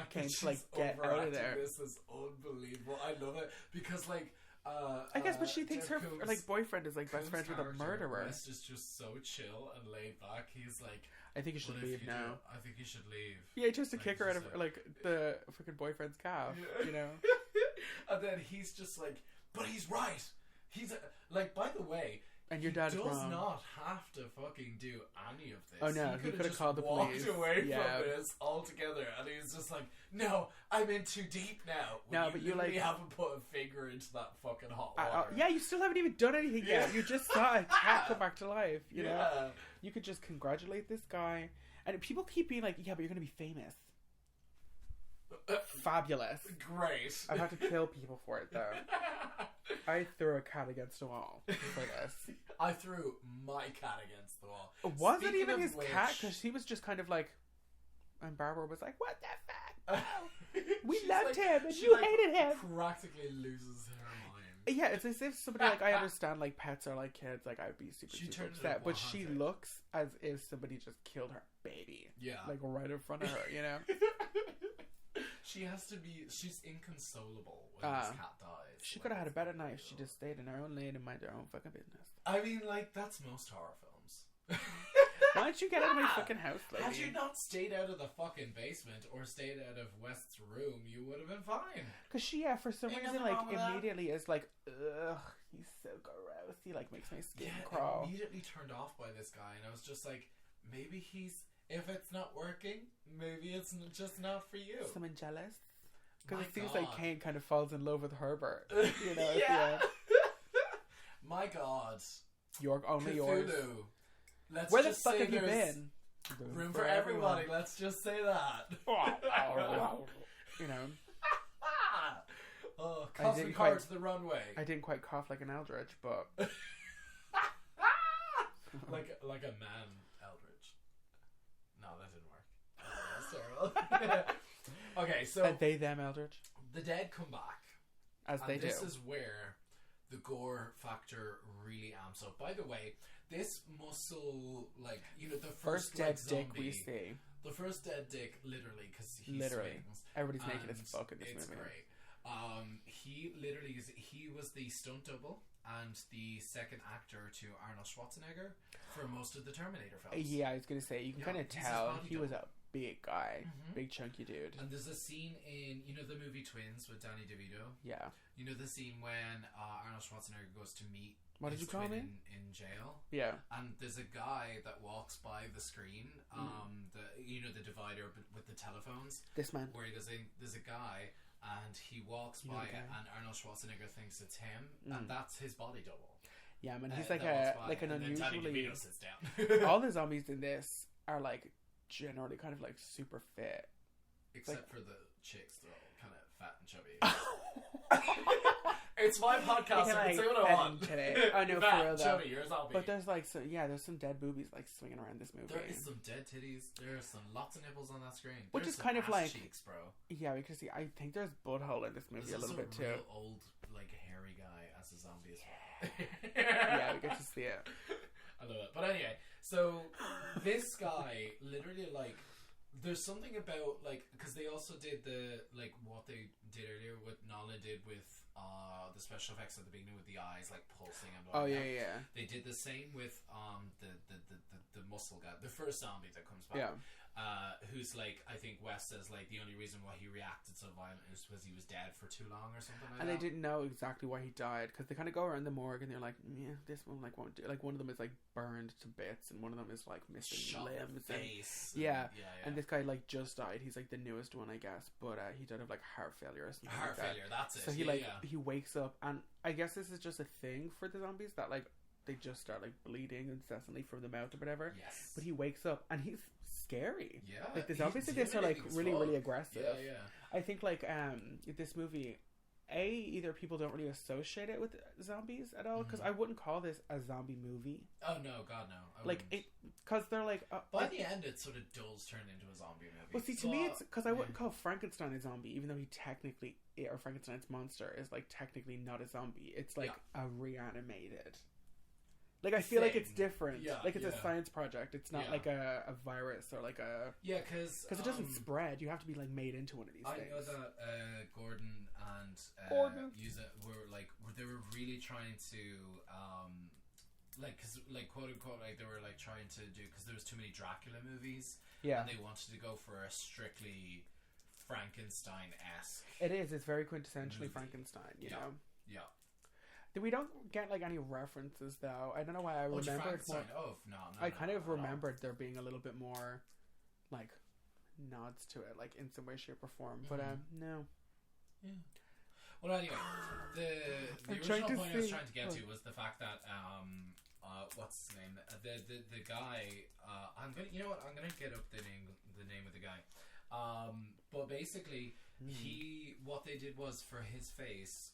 like get out of there. This is unbelievable. I love it because like I guess, but she thinks her like boyfriend is like best friends with a murderer. West is just so chill and laid back. He's like, I think you should leave now. I think you should leave. Yeah, just to kick her out of like the fucking boyfriend's calf, you know. And then he's just like, but he's right. He's like, by the way, and your dad does wrong. Not have to fucking do any of this. Oh no, he could have called the police. Walked away from this altogether, and he was just like, "No, I'm in too deep now." No, but you like haven't put a finger into that fucking hot water. Yeah, you still haven't even done anything yet. You just saw a cat come back to life. You know, you could just congratulate this guy, and people keep being like, "Yeah, but you're gonna be famous." Fabulous. Great. I've had to kill people for it though. I threw a cat against a wall for this. I threw my cat against the wall. Wasn't even his cat, because he was just kind of like, and Barbara was like, what the fuck? We loved him and you hated him. Practically loses her mind. Yeah, it's as if somebody like, I understand like pets are like kids, like I'd be super upset, but she looks as if somebody just killed her baby. Yeah. Like right in front of her, you know? She has to be. She's inconsolable when this cat dies. She could have had a better life. She just stayed in her own lane and minded her own fucking business. I mean, like, that's most horror films. Why don't you get out of my fucking house, lady? Had you not stayed out of the fucking basement or stayed out of West's room, you would have been fine. Because she, for some reason, like, immediately is like, ugh, he's so gross. He, like, makes my skin crawl. Immediately turned off by this guy, and I was just like, maybe he's... If it's not working, maybe it's just not for you. Someone jealous? Because it seems like Kane kind of falls in love with Herbert. You know, yeah. My God. Only Cthulhu. yours. Where the fuck have you been? Room for everybody. Let's just say that. You know. Oh, coughing car to the runway. I didn't quite cough like an eldritch, but like a man eldritch. No, that didn't work. That's terrible. Okay, so they them eldritch. The dead come back, as they do. This is where the gore factor really amps up. By the way, this muscle, like, you know, the first dead zombie, dick we see. The first dead dick, literally, because he swings. Everybody's naked as fuck in this movie. It's great. He literally he was the stunt double and the second actor to Arnold Schwarzenegger for most of the Terminator films. Yeah, I was gonna say, you can kind of tell he was a big guy, big chunky dude. And there's a scene in, you know, the movie Twins with Danny DeVito. Yeah. You know the scene when Arnold Schwarzenegger goes to meet what did you call me in jail? Yeah. And there's a guy that walks by the screen, the divider with the telephones. This man. Where there's a guy. And he walks by it, and Arnold Schwarzenegger thinks it's him, and that's his body double. Yeah, man, he's like an unusually. Sits down. All the zombies in this are like generally kind of like super fit, except for the chicks. They're all kind of fat and chubby. It's my podcast. I can say what I want. Today. I know, fat, for real though. Chubby, you're a zombie. But there's like there's some dead boobies like swinging around this movie. There is some dead titties. There's some lots of nipples on that screen. Which is kind of like cheeks, bro. Yeah, because I think there's butthole in this movie a little bit too. Real old, like hairy guy as a zombie as well. Yeah, we get to see it. I love it. But anyway, so this guy literally like. There's something about, like, because they also did what they did earlier, what Nolan did with the special effects at the beginning with the eyes, like, pulsing and blah, blah, blah. Yeah. They did the same with the muscle guy, the first zombie that comes back. Yeah. who's like, I think West says like the only reason why he reacted so violently was because he was dead for too long or something like that. And they didn't know exactly why he died, because they kind of go around the morgue and they're like, yeah, this one like won't do. Like one of them is like burned to bits, and one of them is like missing limbs. Face. And this guy like just died. He's like the newest one, I guess, but he died of like heart failure or something. Heart failure, that's it. So he he wakes up, and I guess this is just a thing for the zombies that like they just start like bleeding incessantly from the mouth or whatever. Yes. But he wakes up and he's scary. Yeah. Like the zombies in this are like really, really aggressive. Yeah. I think like this movie, either people don't really associate it with zombies at all, because I wouldn't call this a zombie movie. Oh no, God no. Like it, because they're like by the end it sort of does turn into a zombie movie. Well, see, to me it's because I wouldn't call Frankenstein a zombie, even though he technically, or Frankenstein's monster is like technically not a zombie. It's like a reanimated. Like I feel like it's different. Like it's a science project. It's not like a virus or like a because it doesn't spread. You have to be like made into one of these things. I know that Gordon and they were really trying to because quote unquote they were like trying to do, because there was too many Dracula movies. And they wanted to go for a strictly Frankenstein-esque. It is. It's very quintessentially Frankenstein. You know. Yeah. We don't get like any references though. I don't know why I remembered more. I kind of remembered there being a little bit more like nods to it, like in some way, shape, or form. But no. Yeah. Well, anyway, the original point I was trying to get to was the fact that what's his name? The guy. I'm gonna get up the name of the guy. But basically, what they did was for his face,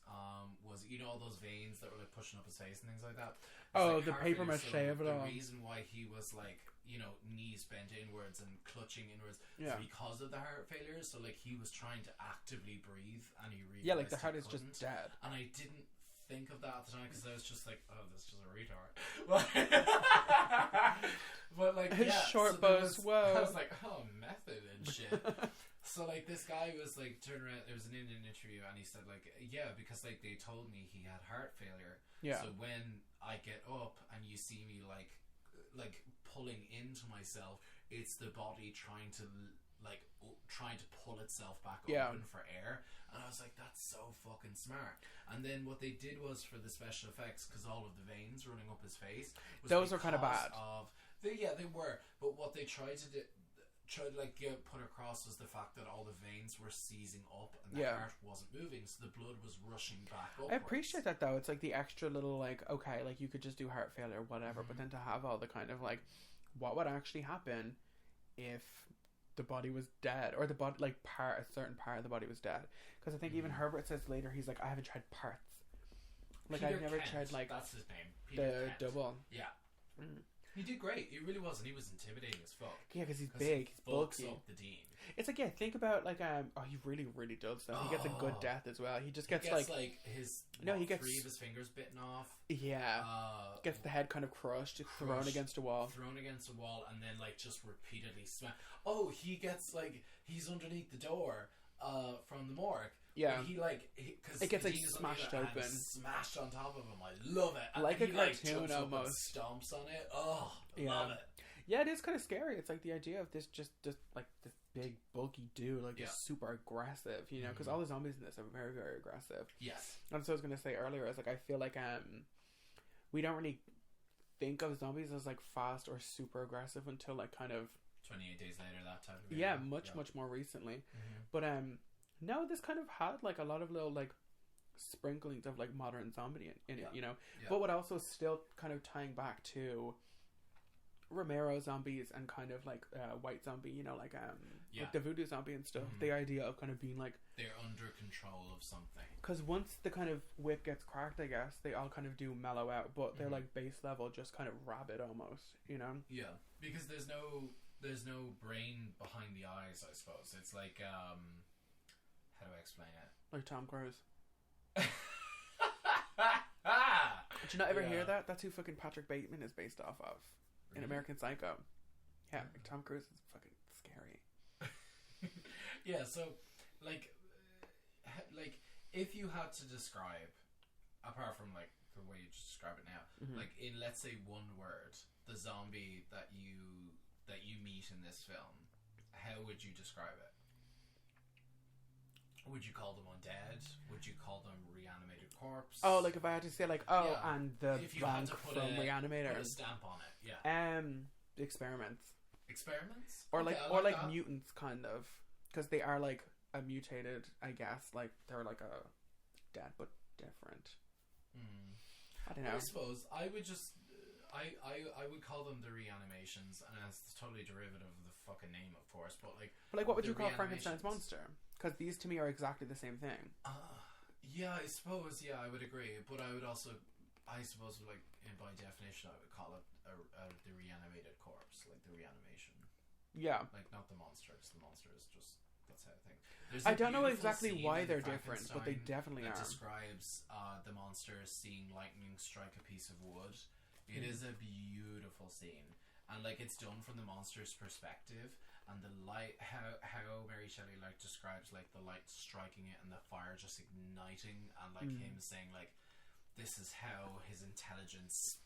was all those veins that were like pushing up his face and things like that. The paper mache of it all. The reason why he was like knees bent inwards and clutching inwards is because of the heart failure. So like he was trying to actively breathe, and he really like the heart is just dead. And I didn't think of that at the time because I was just like, oh, this is just a retard. But like his short bows. Whoa! I was like, oh, method and shit. So like this guy was like turned around. There was an Indian interview, and he said like, yeah, because like they told me he had heart failure. Yeah. So when I get up and you see me like pulling into myself, it's the body trying to pull itself back open for air. And I was like, that's so fucking smart. And then what they did was for the special effects, because all of the veins running up his face, those are kind of bad. They were. But what they tried to put across was the fact that all the veins were seizing up and the heart wasn't moving, so the blood was rushing back upwards. I appreciate that though. It's like the extra little like, okay, like you could just do heart failure, whatever, but then to have all the kind of like, what would actually happen if the body was dead, or the body like a certain part of the body was dead? Because I think even Herbert says later, he's like, I haven't tried parts. Like I've never tried like that's his name. Peter the Kent. double. Yeah. He did great. He really was, and he was intimidating as fuck. Yeah, because he's big. He's bulky. Up the Dean. It's like, think about like he really, really does though. He gets a good death as well. He just gets like his he gets 3 of his fingers bitten off. Yeah. Gets the head kind of crushed, thrown against a wall. Thrown against a wall, and then like just repeatedly smacked. Oh, he gets like he's underneath the door from the morgue. Yeah, because it gets like smashed open, smashed on top of him. I love it. And like he, a cartoon almost. Stomps on it. Oh, love it. Yeah, it is kind of scary. It's like the idea of this like this big bulky dude, like just super aggressive, because all the zombies in this are very, very aggressive. Yes, and so I was gonna say earlier, I was like, I feel like we don't really think of zombies as like fast or super aggressive until like kind of 28 Days Later, that time. Much more recently, but no, this kind of had like a lot of little like sprinklings of like modern zombie in it, but what also still kind of tying back to Romero zombies and kind of like white zombie, like the voodoo zombie and stuff. The idea of kind of being like they're under control of something. Because once the kind of whip gets cracked, I guess they all kind of do mellow out, but they're like base level, just kind of rabid almost, Yeah, because there's no brain behind the eyes. I suppose it's like how do I explain it? Like Tom Cruise. Did you not ever hear that? That's who fucking Patrick Bateman is based off of in American Psycho. Yeah, Tom Cruise is fucking scary. Yeah, so like if you had to describe, apart from like the way you just describe it now, like in let's say one word, the zombie that you meet in this film. how would you describe it? Would you call them undead? Would you call them reanimated corpse? Oh, like if I had to say like, and the bank from Re-animator. Put a stamp on it, yeah. Experiments. Experiments? Or okay, like that. mutants, kind of. Because they are like a mutated, I guess. Like, they're like a dead, but different. I don't know. I suppose I would just... I would call them the reanimations, and it's totally derivative of the fucking name, of course, but like... But like, what would you call Frankenstein's monster? Because these, to me, are exactly the same thing. Yeah, I suppose, yeah, I would agree. But I would also... I suppose, like, by definition, I would call it the reanimated corpse, like the reanimation. Yeah. Like, not the monster, because the monster is just... That's how I think. I don't know exactly why they're different, but they definitely are. It describes the monster seeing lightning strike a piece of wood. It is a beautiful scene, and like it's done from the monster's perspective, and the light, how Mary Shelley like describes like the light striking it and the fire just igniting, and like him saying like, this is how his intelligence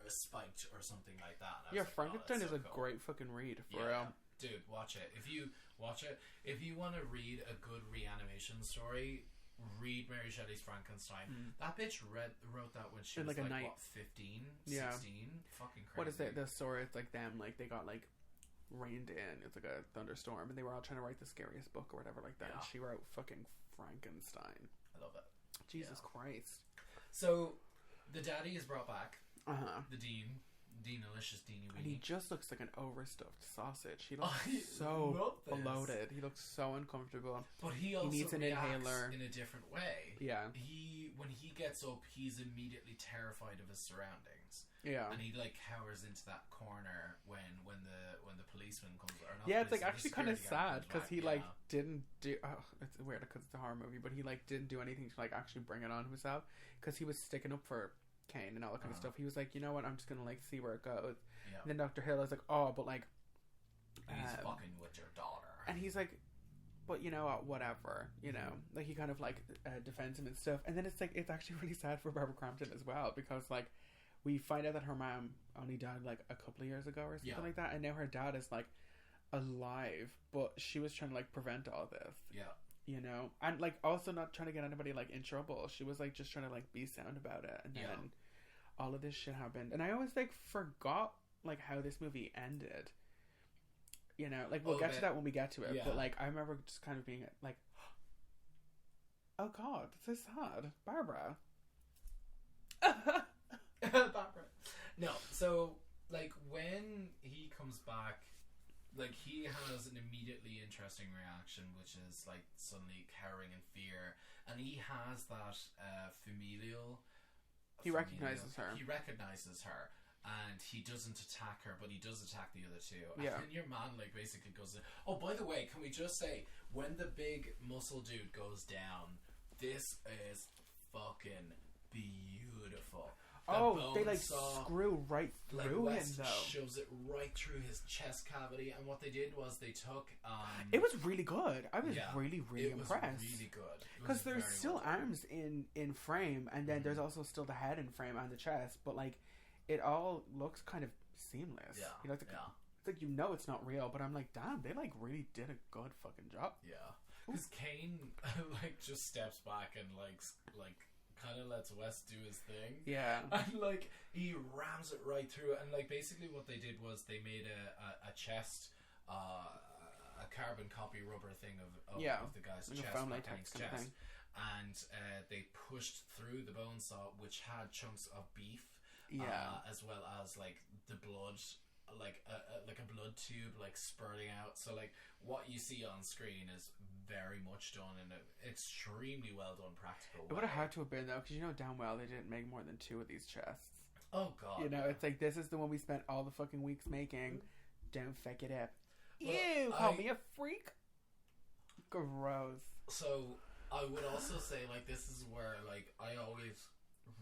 spiked or something like that. Yeah, like, Frankenstein is a great fucking read for real. Dude, watch it. If you watch it, if you want to read a good reanimation story, read Mary Shelley's Frankenstein. That bitch wrote that when she was like, what, 15, 16? Fucking crazy. What is it? The story, it's like them, like they got like rained in. It's like a thunderstorm, and they were all trying to write the scariest book or whatever like that. And she wrote fucking Frankenstein. I love it. Jesus Christ. So the daddy is brought back. The Dean Delicious Deanie Weenie. And he just looks like an overstuffed sausage. He looks so bloated. He looks so uncomfortable. But he also needs an inhaler in a different way. Yeah. When he gets up, he's immediately terrified of his surroundings. Yeah. And he like cowers into that corner when the policeman comes. Or not yeah, it's like actually kind of sad because he like yeah. didn't do. Oh, it's weird because it's a horror movie, but he like didn't do anything to like actually bring it on himself because he was sticking up for Kane and all that kind of stuff. He was like, you know what, I'm just gonna like see where it goes. Yeah. And then Dr. Hill is like, oh, but like he's fucking with your daughter. And he's like, but you know what, whatever, you know, like he kind of like defends him and stuff. And then it's like, it's actually really sad for Barbara Crampton as well because like we find out that her mom only died like a couple of years ago or something like that, and now her dad is like alive, but she was trying to like prevent all this. Yeah. You know, and like also not trying to get anybody like in trouble. She was like just trying to like be sound about it, and then all of this shit happened. And I always like forgot like how this movie ended. You know, like we'll get to that when we get to it. But like I remember just kind of being like, oh god, this is sad, Barbara. Barbara. No, so like when he comes back. Like, he has an immediately interesting reaction, which is, like, suddenly cowering in fear. And he has that familial... He recognizes her. He recognizes her. And he doesn't attack her, but he does attack the other two. Yeah. And your man, like, basically goes... Oh, by the way, can we just say, when the big muscle dude goes down, this is fucking beautiful. They like screw right through him though. Shoves it right through his chest cavity, and what they did was they took. It was really good. I was really impressed. It was really good because there's still arms in frame, and then there's also still the head in frame and the chest, but like it all looks kind of seamless. Yeah, you know, it's like you know it's not real, but I'm like, damn, they like really did a good fucking job. Yeah, because Kane like just steps back and like kind of lets West do his thing. Yeah. And like he rams it right through it. And like basically what they did was they made a chest, a carbon copy rubber thing of the guy's like chest, foam latex kind of thing. And they pushed through the bone saw, which had chunks of beef, as well as like the blood, like a blood tube like spurting out. So like what you see on screen is very much done in an extremely well done practical way. It would have had to have been though, because you know damn well they didn't make more than 2 of these chests. Oh god. You know, it's like this is the one we spent all the fucking weeks making. Don't fuck it up. Well, Ew, call me a freak. Gross. So I would also say like this is where like I always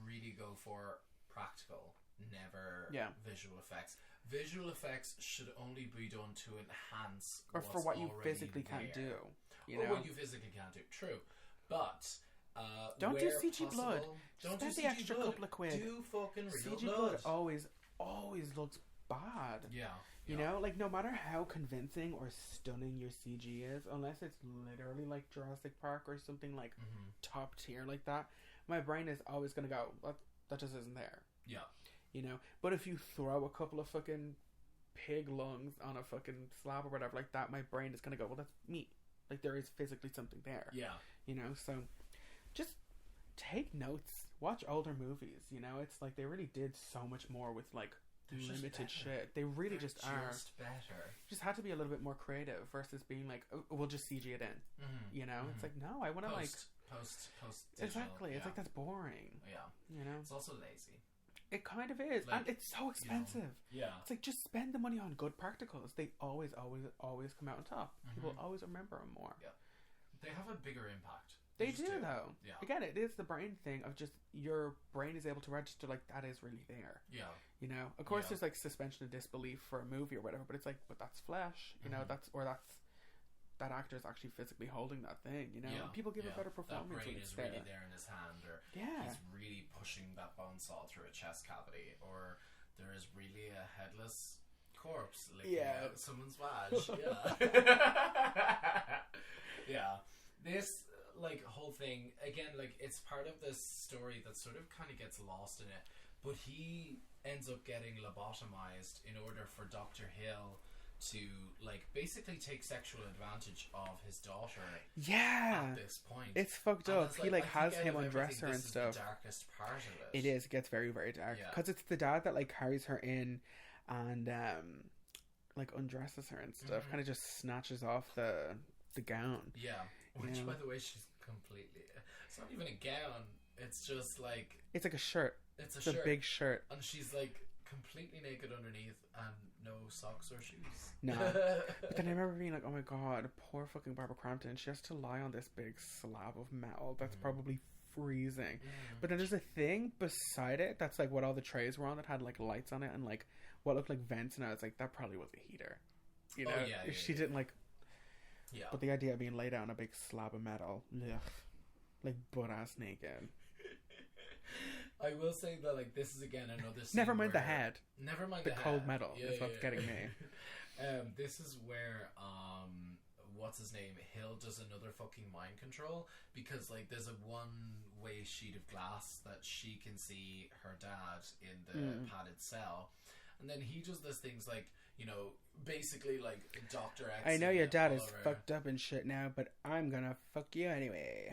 really go for practical, never visual effects. Visual effects should only be done to enhance or for what you physically can't do. You know? What you physically can't do. True. But don't do CG possible, blood. Don't spend do the CG extra blood. couple of quid. Do fucking real CG blood always looks bad. Yeah. You know, like, no matter how convincing or stunning your CG is, unless it's literally like Jurassic Park or something like top tier like that, my brain is always going to go, that just isn't there. Yeah. You know? But if you throw a couple of fucking pig lungs on a fucking slab or whatever like that, my brain is going to go, well, that's meat. Like, there is physically something there. Yeah. You know? So, just take notes. Watch older movies, you know? It's like they really did so much more with, like, limited shit. They really just are. Just better. Just had to be a little bit more creative versus being like, oh, we'll just CG it in. You know? It's like, no, I want to like... Post exactly. Yeah. It's like, that's boring. Yeah. You know? It's also lazy. It kind of is. Like, and it's so expensive. You know, yeah. It's like, just spend the money on good practicals. They always come out on top. People always remember them more. Yeah. They have a bigger impact. They do, though. Yeah. Again, it is the brain thing of just your brain is able to register like that is really there. Yeah. You know, of course, there's like suspension of disbelief for a movie or whatever, but it's like, but that's flesh. You know, that actor is actually physically holding that thing. You know, and people give a better performance. That brain when it's is really there in his hand, or he's really pushing that bone saw through a chest cavity, or there is really a headless corpse licking out someone's badge. Yeah. This like whole thing again, like it's part of this story that sort of kind of gets lost in it, but he ends up getting lobotomized in order for Dr. Hill to like basically take sexual advantage of his daughter. At this point, it's fucked up. He like has him undress her and stuff. The darkest part of it. It is. It gets very, very dark because it's the dad that like carries her in and like undresses her and stuff. Kind of just snatches off the gown. Yeah, which by the way, she's completely. It's not even a gown. It's just like it's like a shirt. It's a shirt. Big shirt, and she's like completely naked underneath and no socks or shoes. No. But then I remember being like, oh my god, poor fucking Barbara Crampton. She has to lie on this big slab of metal that's probably freezing. But then there's a thing beside it that's like what all the trays were on that had like lights on it and like what looked like vents, and I was like, that probably was a heater. You know? If she didn't like... Yeah. But the idea of being laid out on a big slab of metal, like butt ass naked. I will say that like this is again another scene never mind the head. Never mind the cold head. metal is what's getting me. This is where what's his name? Hill does another fucking mind control because like there's a one-way sheet of glass that she can see her dad in the padded cell, and then he does this things like, you know, basically like Dr. X. I know your dad is fucked up and shit now, but I'm gonna fuck you anyway.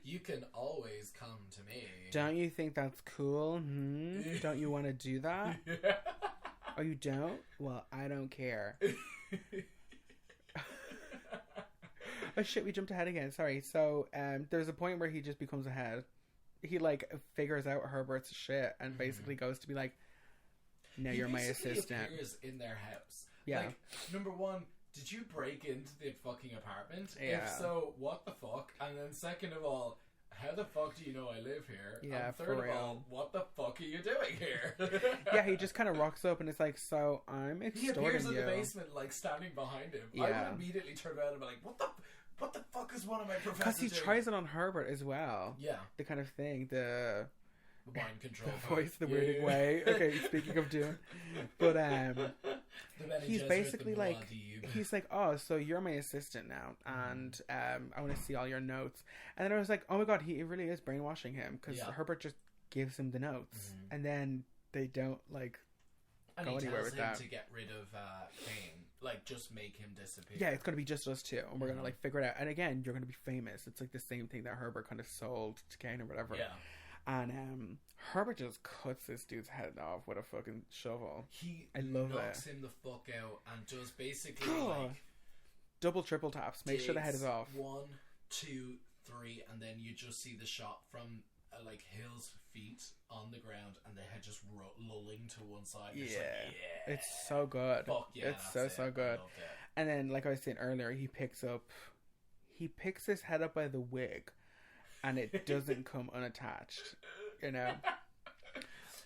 You can always come to me. Don't you think that's cool? Don't you want to do that? Oh, you don't? Well, I don't care. Oh shit, we jumped ahead again. Sorry. So, there's a point where he just becomes a head. He like figures out Herbert's shit and basically goes to be like, "No, you're my assistant." He appears in their house. Yeah. Like, number one, did you break into the fucking apartment? Yeah. If so, what the fuck? And then second of all, how the fuck do you know I live here? Yeah, and third for of all, what the fuck are you doing here? Yeah, he just kind of rocks up and it's like, so I'm extorting you. He appears in the basement, like standing behind him. Yeah. I would immediately turn around and be like, what the fuck is one of my professors Because he doing? tries it on Herbert as well. Yeah. The kind of thing, the mind control, the voice, the weirding way. Okay, speaking of doing, but he's basically like, he's like, oh, so you're my assistant now, and I want to see all your notes. And then I was like, oh my god, he really is brainwashing him because Herbert just gives him the notes, and then they don't like go anywhere with that. To get rid of Kane, like just make him disappear. Yeah, it's gonna be just us two, and we're gonna like figure it out. And again, you're gonna be famous. It's like the same thing that Herbert kind of sold to Kane or whatever. Yeah. And Herbert just cuts this dude's head off with a fucking shovel. I love knocks it. him the fuck out and does basically like double triple taps. Make sure the head is off. 1, 2, 3, and then you just see the shot from like Hill's feet on the ground and the head just lulling to one side. Yeah. Like, It's so good. Fuck yeah, it's so good. And then, like I was saying earlier, he picks his head up by the wig. And it doesn't come unattached, you know.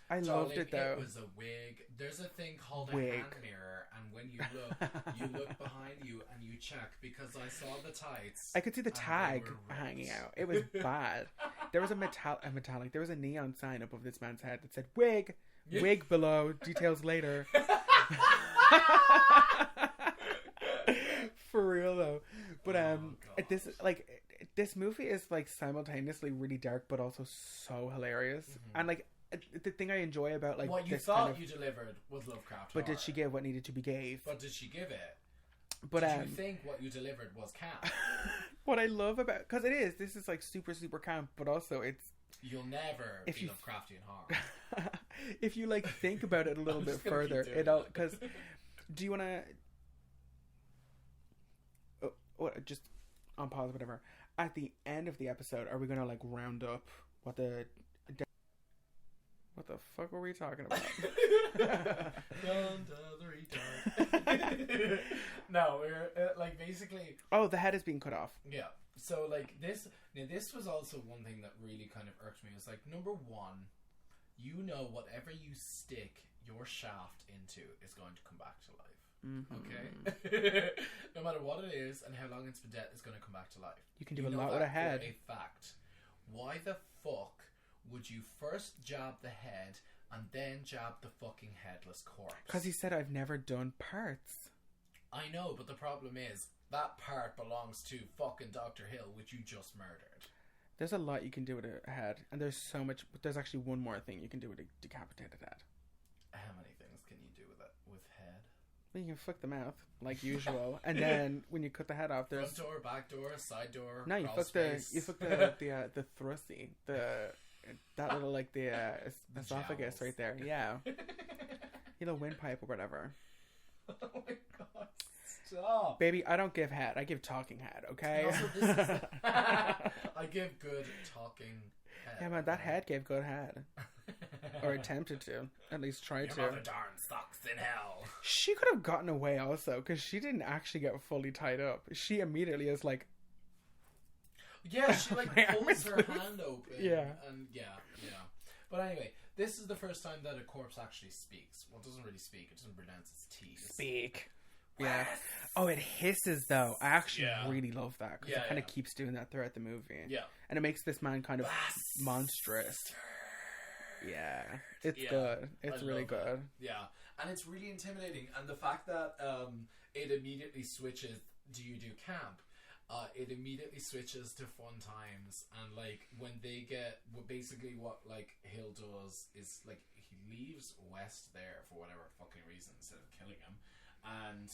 I loved it though. It was a wig. There's a thing called a hand mirror, and when you look behind you and you check because I saw the tights. I could see the tag hanging out. It was bad. There was a metallic. There was a neon sign above this man's head that said "wig," wig below. Details later. For real though. But this movie is like simultaneously really dark but also so hilarious. And like the thing I enjoy about like what you this thought kind of, you delivered was Lovecraft but horror. did she give what needed to be gave? But did she give it? But did you think what you delivered was camp? What I love about, because this is like super super camp, but also it's, you'll never be Lovecraftian horror. If you like think about it a little bit further, because do you want to just on pause, whatever, at the end of the episode, are we gonna like round up what the fuck were we talking about? No, we're like basically. Oh, the head is being cut off. Yeah. So like this was also one thing that really kind of irked me. It was like, number one, whatever you stick your shaft into is going to come back to life. Okay. No matter what it is and how long it's been dead, it's going to come back to life. You can do a lot with a head. A fact. Why the fuck would you first jab the head and then jab the fucking headless corpse? Because he said, I've never done parts. I know, but the problem is that part belongs to fucking Dr. Hill, which you just murdered. There's a lot you can do with a head, and there's so much. But there's actually one more thing you can do with a decapitated head. How many things can you do with it with head? Well, you can flick the mouth like usual, and then when you cut the head off, there's front door, back door, side door. No, you flick the thrusty, that little like the esophagus jowls. right there. Yeah, you know, windpipe or whatever. Oh my god! Stop, baby. I don't give head. I give talking head. Okay. Also, this is I give good talking head. Yeah, man, that head gave good head. Or attempted to. At least tried to. Your mother darn sucks in hell. She could have gotten away also, because she didn't actually get fully tied up. She immediately is like... Yeah, she like pulls her hand open. Yeah. And yeah. But anyway, this is the first time that a corpse actually speaks. Well, it doesn't really speak. It doesn't pronounce its T's. Speak. Yeah. Oh, it hisses though. I actually really love that, because it kind of keeps doing that throughout the movie. Yeah. And it makes this man kind of monstrous. Yeah. It's good. It's really good. Yeah. And it's really intimidating. And the fact that it immediately switches, do you do camp? It immediately switches to fun times. And like when they get, basically what like Hill does is like he leaves West there for whatever fucking reason instead of killing him. And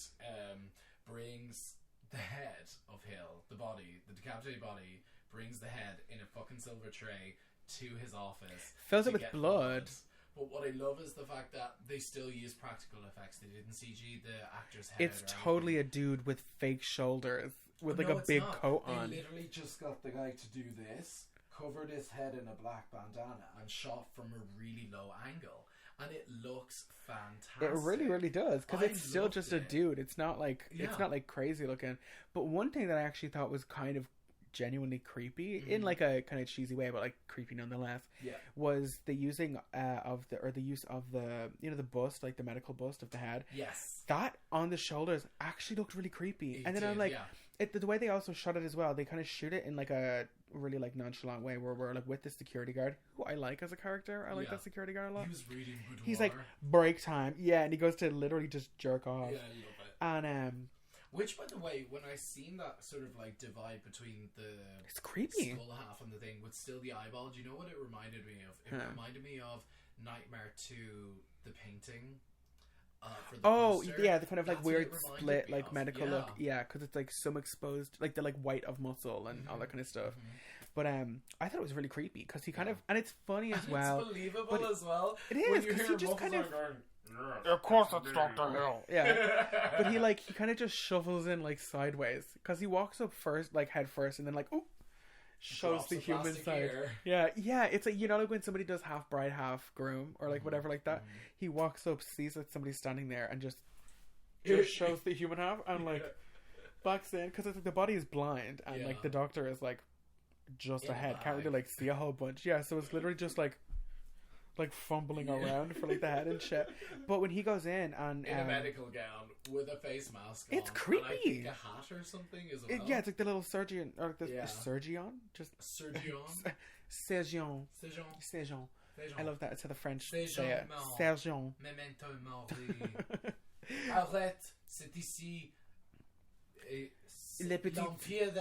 brings the head of Hill, the body, the decapitated body, brings the head in a fucking silver tray to his office. Fills it with blood. But what I love is the fact that they still use practical effects. They didn't CG the actor's head. It's totally a dude with fake shoulders with like a big coat on. They literally just got the guy to do this, covered his head in a black bandana, and shot from a really low angle. And it looks fantastic. It really, really does, because it's still just a dude. It's not like it's not like crazy looking. But one thing that I actually thought was kind of genuinely creepy in like a kind of cheesy way, but like creepy nonetheless. Yeah. Was the using of the use of the the bust, like the medical bust of the head. Yes. That on the shoulders actually looked really creepy. And then I'm like, the way they also shot it as well, they kind of shoot it in like a really like nonchalant way where we're like with the security guard, who I like as a character. I like that security guard a lot. He was reading good He's water. like, break time. Yeah, and he goes to literally just jerk off. Yeah, I love it. And which, by the way, when I seen that sort of like divide between the it's creepy skull half and the thing with still the eyeball, do you know what it reminded me of? It reminded me of Nightmare 2, the painting. For the poster. Yeah, the kind of like weird split like medical look. Yeah, because it's like some exposed, like the like white of muscle and all that kind of stuff. But I thought it was really creepy because he kind of, and it's funny as well. It's believable as well. It is, because he just kind of. Of course, it's Dr. Hill. Yeah, but he kind of just shovels in like sideways, because he walks up first, like head first, and then like shows the human side. Yeah. It's like, like when somebody does half bride, half groom, or like whatever like that. He walks up, sees that somebody's standing there, and just shows the human half, and like backs in, because it's like the body is blind, and like the doctor is like just a head, can't really like see a whole bunch. Yeah, so it's literally just like fumbling around for like the head and shit. But when he goes in and in a medical gown with a face mask on, it's creepy. And I think a hat or something as well. Yeah, it's like the little surgeon, or the surgeon, just surgeon. I love that. It's how the French say it. Surgeon. Memento mori. Arrête, c'est ici. L'Empire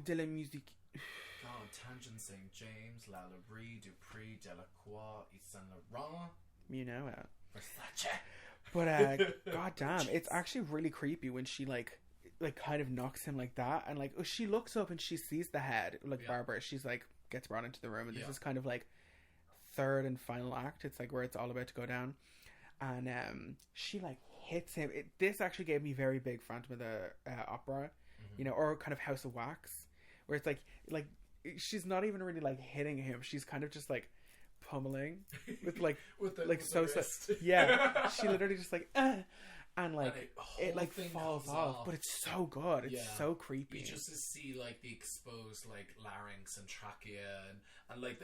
de la musique. Oh, Tangent St. James, Lalaurie, Dupree, Delacroix, Yves Saint Laurent. You know it. Versace. But goddamn, it's actually really creepy when she like kind of knocks him like that, and like she looks up and she sees the head, like Barbara. She's like gets brought into the room, and this is kind of like third and final act. It's like where it's all about to go down, and she like hits him. This actually gave me very big Phantom of the Opera, you know, or kind of House of Wax, where it's like she's not even really like hitting him. She's kind of just like pummeling with like yeah. She literally just like and like it like falls off, but it's so good. It's so creepy. You just see like the exposed like larynx and trachea and like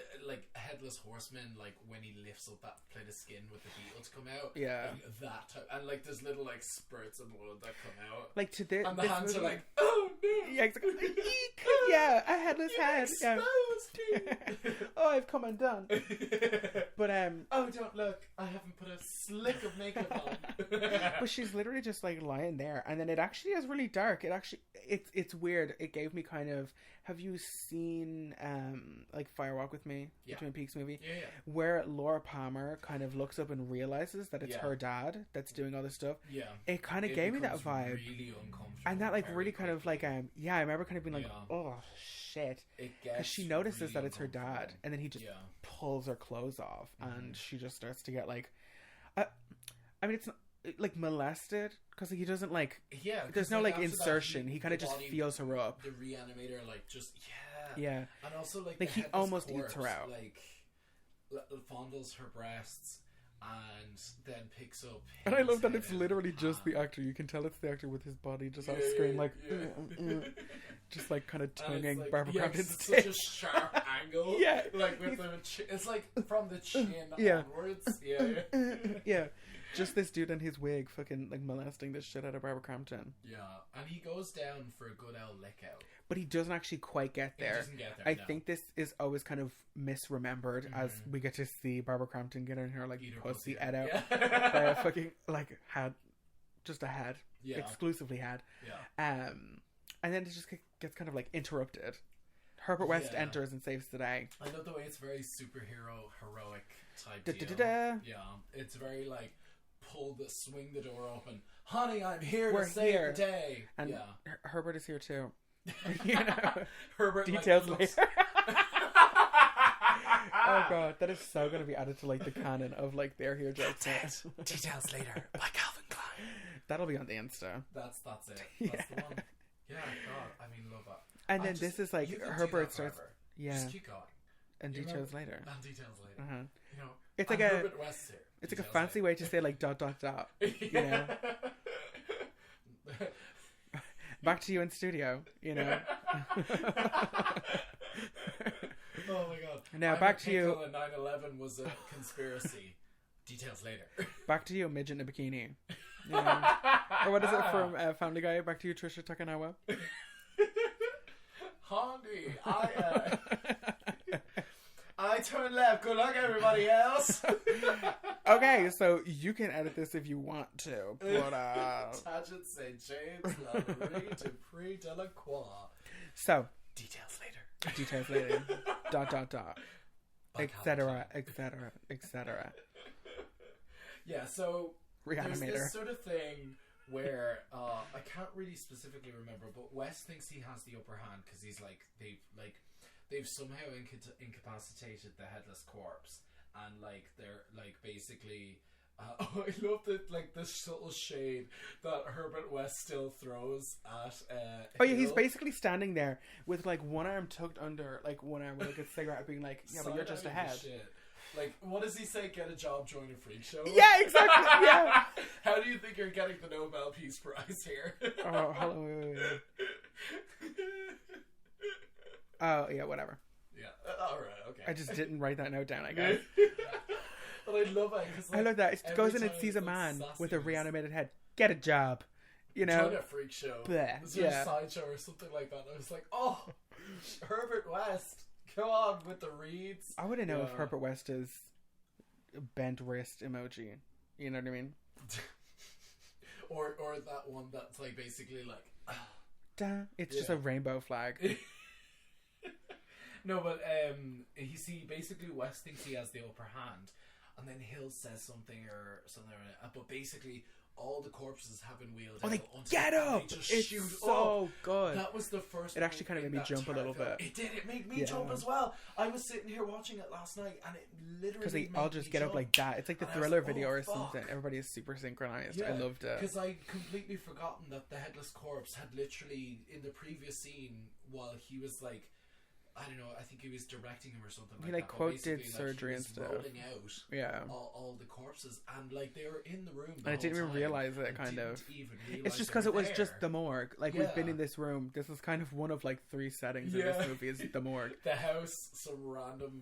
a headless horseman, like when he lifts up that plate of skin with the beetle to come out. Yeah, like that type, and like there's little like spurts of blood that come out. Like to this, and the hands movie, are like, oh no. Yeah, it's like, yeah, a headless head. Yeah. Oh, I've come undone. But oh, don't look! I haven't put a slick of makeup on. But she's literally just like lying there, and then it actually is really dark. It's weird. It gave me kind of. Have you seen like Fire Walk with Me, the Twin Peaks movie? Yeah. Where Laura Palmer kind of looks up and realizes that it's her dad that's doing all this stuff. Yeah. It kind of gave me that vibe. Really uncomfortable. And that like really kind of like I remember kind of being like, oh shit, because she notices really that it's her dad, and then he just pulls her clothes off, and she just starts to get like, I mean it's not like molested because he doesn't like there's no like insertion. He kind of just feels her up. The Re-animator like just and also like he almost corpse, eats her out. Like fondles her breasts. And then picks up. And I love that it's literally just the actor. You can tell it's the actor with his body just on screen, like, just like kind of tonguing like, Barbara Crampton's such a sharp angle. Yeah, like with it's like from the chin onwards. Yeah. Just this dude in his wig, fucking like molesting the shit out of Barbara Crampton. Yeah, and he goes down for a good old lick out. But he doesn't actually quite get there. He doesn't get there. I think this is always kind of misremembered as we get to see Barbara Crampton get in her like pussy out by a fucking like just a head, exclusively head. Yeah. And then it just gets kind of like interrupted. Herbert West enters and saves the day. I love the way it's very superhero heroic type deal. Yeah, it's very like swing the door open. Honey, I'm here to save the day. And Herbert is here too. You know, Herbert details later. Oh god, that is so going to be added to like the canon of like they're here jokes. Details later by Calvin Klein. That'll be on the Insta. That's it. That's the one. Yeah, God, I mean, love that. And then this is like Herbert starts. Yeah. Just keep going. And details later. And details later. Uh-huh. You know, it's like Herbert West here. It's like a fancy way to say like ... You know. Back to you in studio. You know. Oh my god. Now back to you. 9/11 was a conspiracy. Details later. Back to you, midget in a bikini. You know? Or what is it from Family Guy? Back to you, Trisha Takanawa. Hungry. I turn left. Good luck, everybody else. Okay, so you can edit this if you want to. But Tangent St. James, Lalaurie, Dupree, Delacroix. So details later. etc. Yeah, so Re-animator. There's this sort of thing where I can't really specifically remember, but West thinks he has the upper hand because he's like they've somehow incapacitated the headless corpse, and like they're like basically. I love that, like the subtle shade that Herbert West still throws at. He's basically standing there with like one arm tucked under, like one arm with like a cigarette, being like, "Yeah, but you're just a head." Like, what does he say? Get a job, join a freak show. Yeah, exactly. Yeah. How do you think you're getting the Nobel Peace Prize here? Oh, hold on, wait. Oh, yeah, whatever. Yeah. All right. Okay. I just didn't write that note down, I guess. But I love it. Like, I love that. It goes in and sees a man with a reanimated head. Get a job. You know? Join a freak show. Bleh. Is there a sideshow or something like that? And I was like, oh, Herbert West. Go on with the reads. I wouldn't know if Herbert West is bent wrist emoji. You know what I mean? or that one that's like basically like it's just a rainbow flag. No, but basically West thinks he has the upper hand, and then Hill says something, but basically all the corpses have been wheeled out. They get up! It's so good. That was the first. It actually kind of made me jump a little bit. It did. It made me jump as well. I was sitting here watching it last night, and it literally because they all just get up like that. It's like the Thriller video or something. Everybody is super synchronized. I loved it because I'd completely forgotten that the headless corpse had literally in the previous scene while he was like, I don't know, I think he was directing him or something. He like quote did surgery and stuff. Rolling out all the corpses, and like they were in the room. And I didn't even realize it. Kind of. It's just because it was just the morgue. Like we've been in this room. This is kind of one of like 3 settings in this movie. Is the morgue, the house, some random,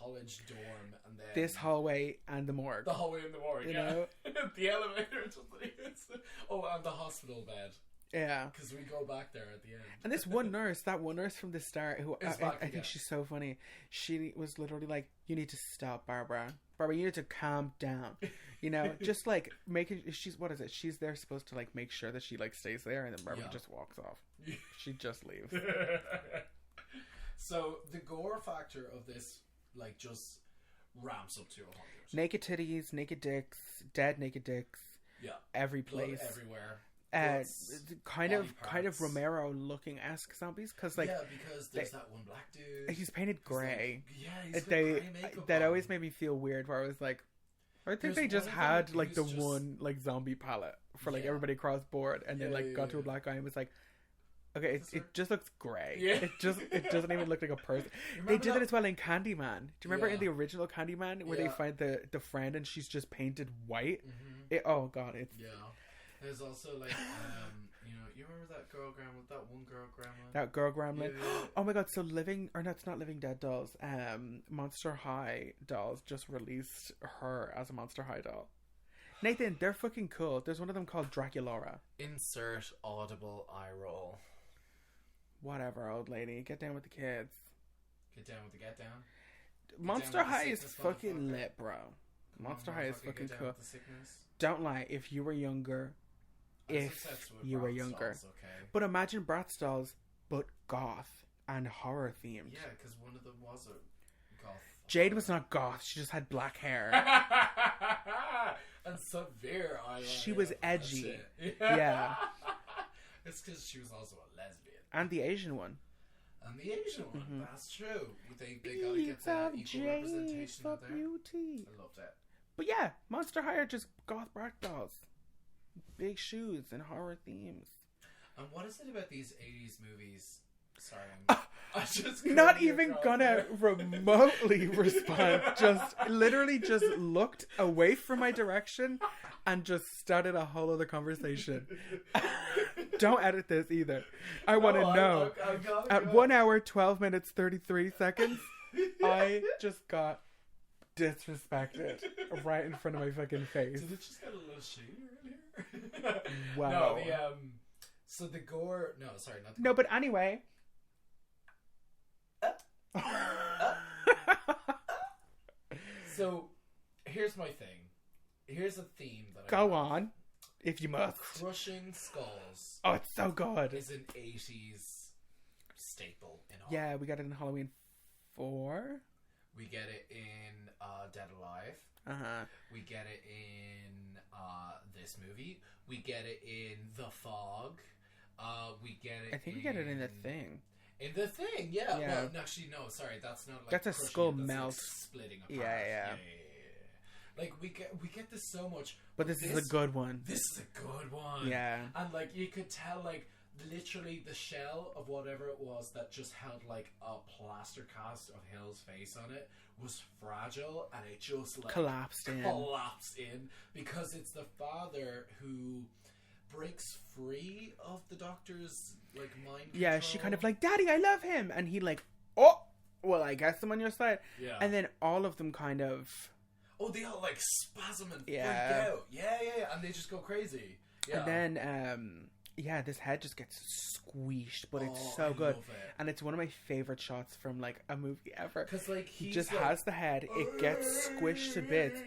college dorm, and then this hallway and the morgue. The hallway and the morgue. You know? The elevator. And the hospital bed. Yeah, because we go back there at the end. And this one nurse from the start, who I think she's so funny. She was literally like, "You need to stop, Barbara. Barbara, you need to calm down." Just like making. What is it? She's there supposed to like make sure that she like stays there, and then Barbara just walks off. She just leaves. So the gore factor of this, like, just ramps up to 100. Naked titties, naked dicks, dead naked dicks. Yeah, every place, blood everywhere. Kind of Romero looking esque zombies because because there's that one black dude. He's painted grey. He's grey makeup that always made me feel weird. Where I was like, I think they just had like the one like zombie palette for like everybody across board, and then like got to a black guy and was like, okay, it just looks grey. Yeah. It doesn't even look like a person. They did it as well in Candyman. Do you remember in the original Candyman where they find the friend and she's just painted white? Mm-hmm. Oh god, it's There's also like, you remember that one girl gremlin? That girl gremlin. Yeah. Oh my god! So it's not Living Dead dolls. Monster High dolls just released her as a Monster High doll. Nathan, they're fucking cool. There's one of them called Draculaura. Insert audible eye roll. Whatever, old lady. Get down with the kids. Get down with the get down. Monster High is fucking lit, bro. Monster High is fucking cool. Don't lie. If you were younger. But imagine Bratz dolls, but goth and horror themed. Yeah, because one of them was a goth. Jade was not goth. She just had black hair. And severe eyeliner. She was edgy. Yeah. It's because she was also a lesbian. And the Asian one. Mm-hmm. That's true. They gotta get that equal representation out there. Beauty. I loved it. But yeah, Monster High are just goth Bratz dolls. Big shoes and horror themes. And what is it about these 80s movies? Sorry, I just not even gonna remotely respond. Literally just looked away from my direction and just started a whole other conversation. Don't edit this either. I want to know. At 1 hour, 12 minutes, 33 seconds, I just got disrespected right in front of my fucking face. Did it just get a little shady earlier? Wow. No, so the gore. No, sorry, not the No, but anyway. So, here's my thing. Here's a theme that Go on, if you must. Crushing skulls. Oh, it's so good. Is an 80s staple in horror. Yeah, we got it in Halloween 4. We get it in Dead Alive. Uh-huh. We get it in this movie. We get it in The Fog. We get it. I think we get it in The Thing. In The Thing, yeah. Well, actually, no. Sorry, that's not like that's a skull melt, like splitting apart. Yeah. Like we get this so much, but this is a good one. This is a good one. Yeah, and like you could tell, like literally the shell of whatever it was that just held like a plaster cast of Hill's face on it was fragile, and it just like collapsed in because it's the father who breaks free of the doctor's like mind control. Yeah, she kind of like, Daddy, I love him, and he like, oh, well, I guess I'm on your side. Yeah, and then all of them kind of. Oh, they all like spasm and freak out. Yeah, and they just go crazy. Yeah. And then, this head just gets squeezed, but it's so good. And it's one of my favorite shots from like a movie ever. Because like he just has the head, it gets squished to bits,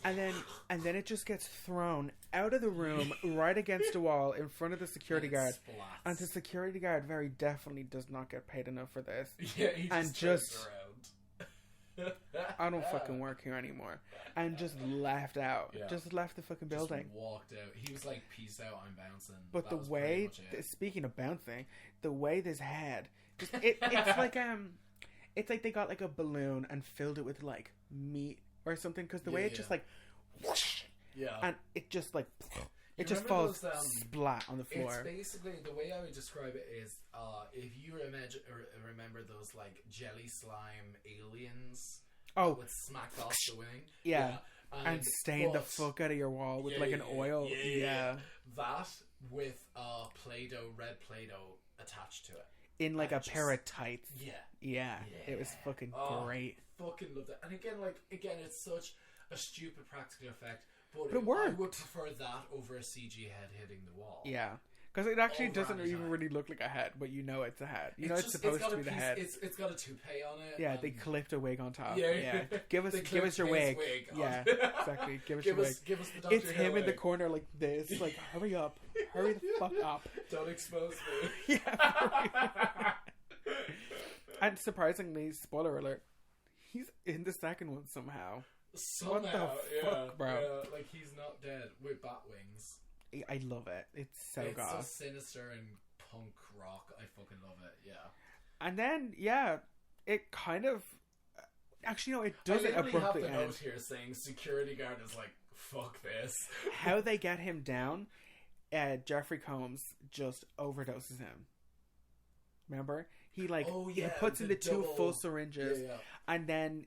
and then it just gets thrown out of the room right against a wall in front of the security guard. Splats. And the security guard very definitely does not get paid enough for this. Yeah, he just turns around. I don't fucking work here anymore. And just left out. Yeah. Just left the fucking building. Just walked out. He was like, peace out, I'm bouncing. But that the way, speaking of bouncing, the way this head, just, it's like they got like a balloon and filled it with like meat or something. Because the way it just like, whoosh, and it just like, it just falls splat on the floor. It's basically, the way I would describe it is, if you remember those like jelly slime aliens that would smack off the wing. Yeah. And stain the fuck out of your wall with like an oil. Yeah. That with Play-Doh, red Play-Doh attached to it. In like a pair of tights. Yeah. It was fucking great. Fucking loved it. And again, it's such a stupid practical effect. But it worked. I would prefer that over a CG head hitting the wall. Yeah. Because it actually doesn't even really look like a head, but you know it's a head. You know it's supposed to be the head. It's got a toupee on it. Yeah, they clipped a wig on top. Yeah. Give us your wig. Yeah, exactly. Give us your wig. Give us the Dr. It's him in the corner like this. Like, hurry up. Hurry the fuck up. Don't expose me. Yeah. And surprisingly, spoiler alert, he's in the second one somehow. What the fuck, bro? Yeah, like he's not dead with bat wings. I love it. It's so so sinister and punk rock. I fucking love it. Yeah. And then it kind of actually no, it doesn't have abruptly the end. Note here saying security guard is like, fuck this. How they get him down? Jeffrey Combs just overdoses him. Remember? He he puts in the two full syringes, and then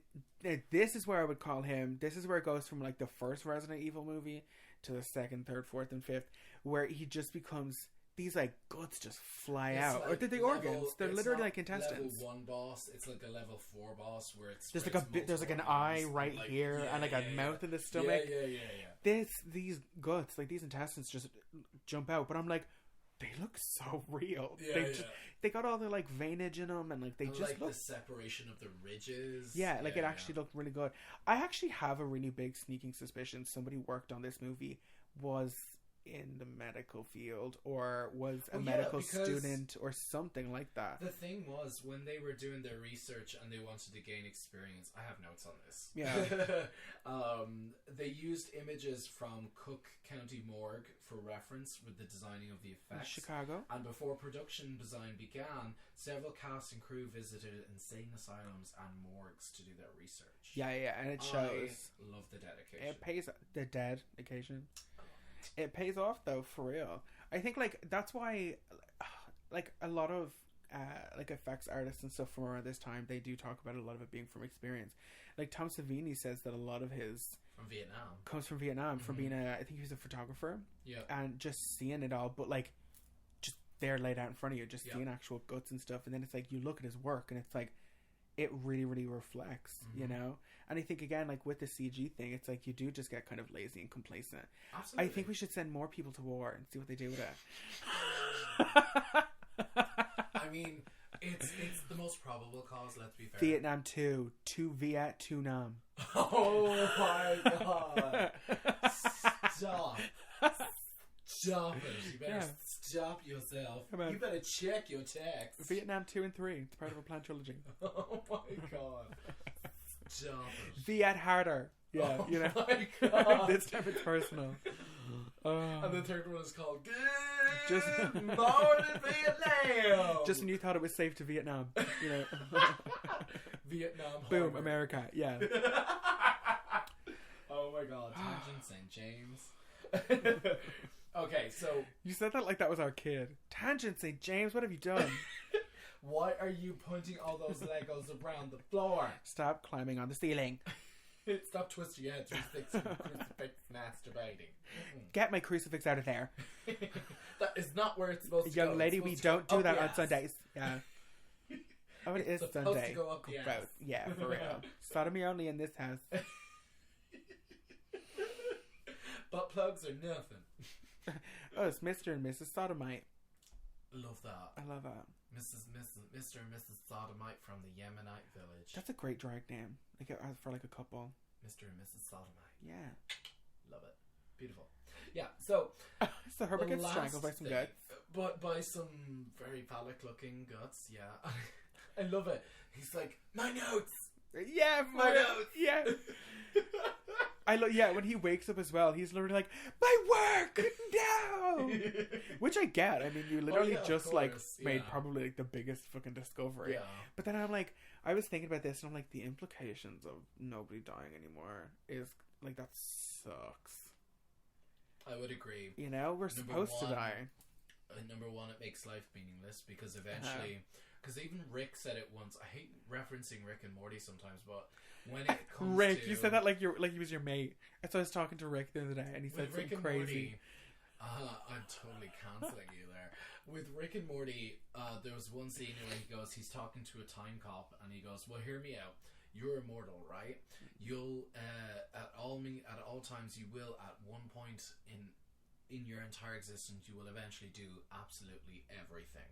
this is where I would call him. This is where it goes from like the first Resident Evil movie to the second, third, fourth, and fifth, where he just becomes these like guts just fly out, or the organs. They're literally like intestines. Level 1 boss. It's like a level 4 boss where it's there's like an eye right here and like a mouth in the stomach. Yeah. These guts, like these intestines, just jump out, but I'm like, they look so real. They got all the like veinage in them, and like they just look the separation of the ridges. Yeah, like it actually looked really good. I actually have a really big sneaking suspicion somebody worked on this movie was in the medical field or was a medical student or something like that. The thing was, when they were doing their research and they wanted to gain experience, I have notes on this. Yeah. They used images from Cook County Morgue for reference with the designing of the effects. Chicago. And before production design began, several cast and crew visited insane asylums and morgues to do their research. Yeah, and it shows. I love the dedication. It pays the dedication. It pays off though, for real. I think like that's why like a lot of like effects artists and stuff from around this time, they do talk about a lot of it being from experience. Like Tom Savini says that a lot of his from Vietnam comes from Vietnam, from being I think he was a photographer. Yeah. And just seeing it all, but like just there laid out in front of you, just seeing actual guts and stuff, and then it's like you look at his work and it's like it really, really reflects, you know? And I think, again, like with the CG thing, it's like you do just get kind of lazy and complacent. Absolutely. I think we should send more people to war and see what they do with it. I mean, it's the most probable cause, let's be fair. Vietnam 2. 2 Viet, 2 Nam. Oh my god. Stop. Stop it. You better stop yourself. You better check your text. Vietnam 2 and 3. It's part of a planned trilogy. Oh my god. Stop it. Viet harder. Yeah, oh you know. My god. This time it's personal. And the third one is called Good Morning Vietnam. Just when you thought it was safe to Vietnam, you know. Vietnam. Boom, Harbor. America. Yeah. Oh my god. Tangent St. James. Okay, so you said that like that was our kid. Tangent St. James, what have you done? Why are you pointing all those Legos around the floor? Stop climbing on the ceiling. Stop twisting your head through sticks and crucifix masturbating. Get my crucifix out of there. That is not where it's supposed to go. Young lady, we don't do that on Sundays. Yeah. Oh, it is Sunday. To go up the ass. Yeah, for real. Sodomy only in this house. Butt plugs are nothing. Oh, it's Mr. and Mrs. Sodomite. Love that. I love that. Mr. and Mrs. Sodomite from the Yemenite village. That's a great drag name. Like for like a couple. Mr. and Mrs. Sodomite. Yeah. Love it. Beautiful. Yeah, so... So Herbert gets strangled by some guts. But by some very phallic-looking guts, yeah. I love it. He's like, my notes! Yeah, my notes! Yeah. When he wakes up as well, he's literally like, my work! No! Which I get. I mean, you literally made probably like the biggest fucking discovery. Yeah. But then I'm like, I was thinking about this and I'm like, the implications of nobody dying anymore is like, that sucks. I would agree. You know, we're supposed to die. Number one, it makes life meaningless because eventually... Because even Rick said it once. I hate referencing Rick and Morty sometimes, but when it comes Rick, to... you said that like he was your mate. And so I was talking to Rick the other day, and he said something crazy. I'm totally cancelling you there. With Rick and Morty, there was one scene where he's talking to a time cop, and he goes, well, hear me out. You're immortal, right? You'll, at all times, you will, at one point in your entire existence, you will eventually do absolutely everything.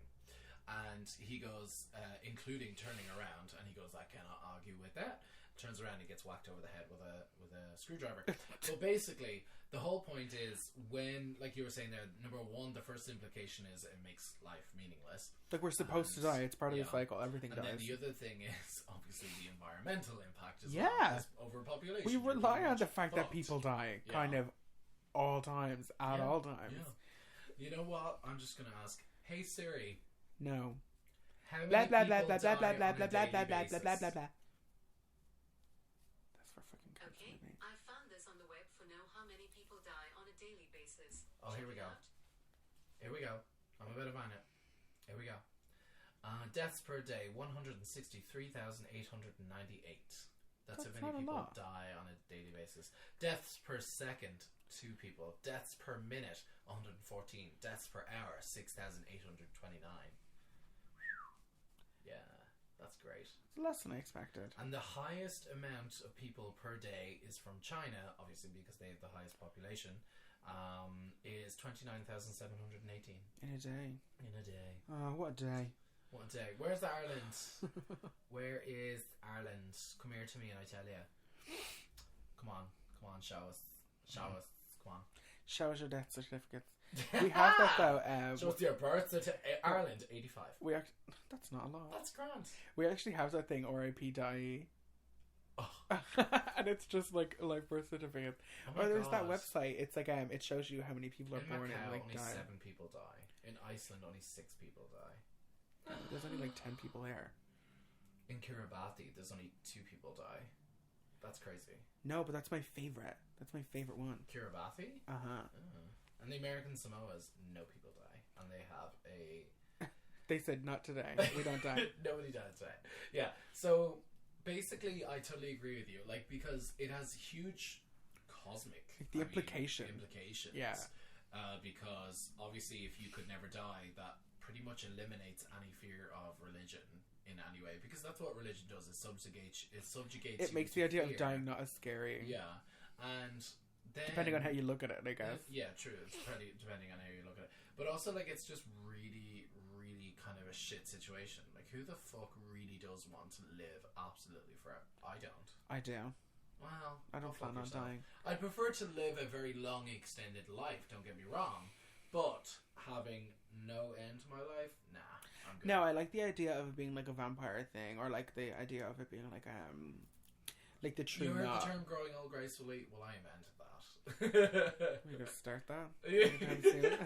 And he goes, including turning around, and he goes, I cannot argue with that. Turns around and he gets whacked over the head with a screwdriver. So basically, the whole point is when, like you were saying there, number one, the first implication is it makes life meaningless. Like we're supposed to die. It's part of the cycle. Everything dies. And then the other thing is obviously the environmental impact as well. Overpopulation. We rely on the fact that people die kind of all times, at all times. Yeah. You know what? I'm just going to ask, hey Siri. No. How many people die on a daily basis? That's for fucking kids. Okay, I found this on the web for know how many people die on a daily basis. Oh, here we go. Here we go. I'm about to find it. Here we go. Deaths per day, 163,898. That's how many people die on a daily basis. Deaths per second, 2 people. Deaths per minute, 114. Deaths per hour, 6,829. Yeah, that's great. Less than I expected. And the highest amount of people per day is from China, obviously because they have the highest population, is 29,718. In a day. In a day. Oh, what a day. What a day. Where's Ireland? Where is Ireland? Come here to me and I tell you. Come on, show us. Come on. Show us your death certificates. We have that though. Show us your birth certificate. Ireland, 85. That's not a lot. That's grand. We actually have that thing, RIP die. Oh. And it's just like a life birth certificate. Oh there's that website. It's like it shows you how many people are born Macau, and like only die. 7 people die. In Iceland, only 6 people die. There's only like 10 people there. In Kiribati, there's only 2 people die. That's crazy. No, but that's my favorite. That's my favorite one. Kiribati? Uh-huh. Oh. And the American Samoas, no people die. And they have a... They said, not today. We don't die. Nobody died today. Yeah. So, basically, I totally agree with you. Like, because it has huge cosmic... implications. Yeah. Because, obviously, if you could never die, that pretty much eliminates any fear of religion in any way. Because that's what religion does. It subjugates It makes the idea of dying not as scary. Yeah. And... Then, depending on how you look at it, I guess. Yeah, true. It's depending on how you look at it. But also, like, it's just really, really kind of a shit situation. Like, who the fuck really does want to live absolutely forever? I don't. I do. Well, I don't plan on dying. I'd prefer to live a very long, extended life, don't get me wrong. But having no end to my life, nah, I'm good. No, I like the idea of it being like a vampire thing, or like the idea of it being like the true You heard knot. the term growing old gracefully? Well, I invented that. We could start that anytime soon.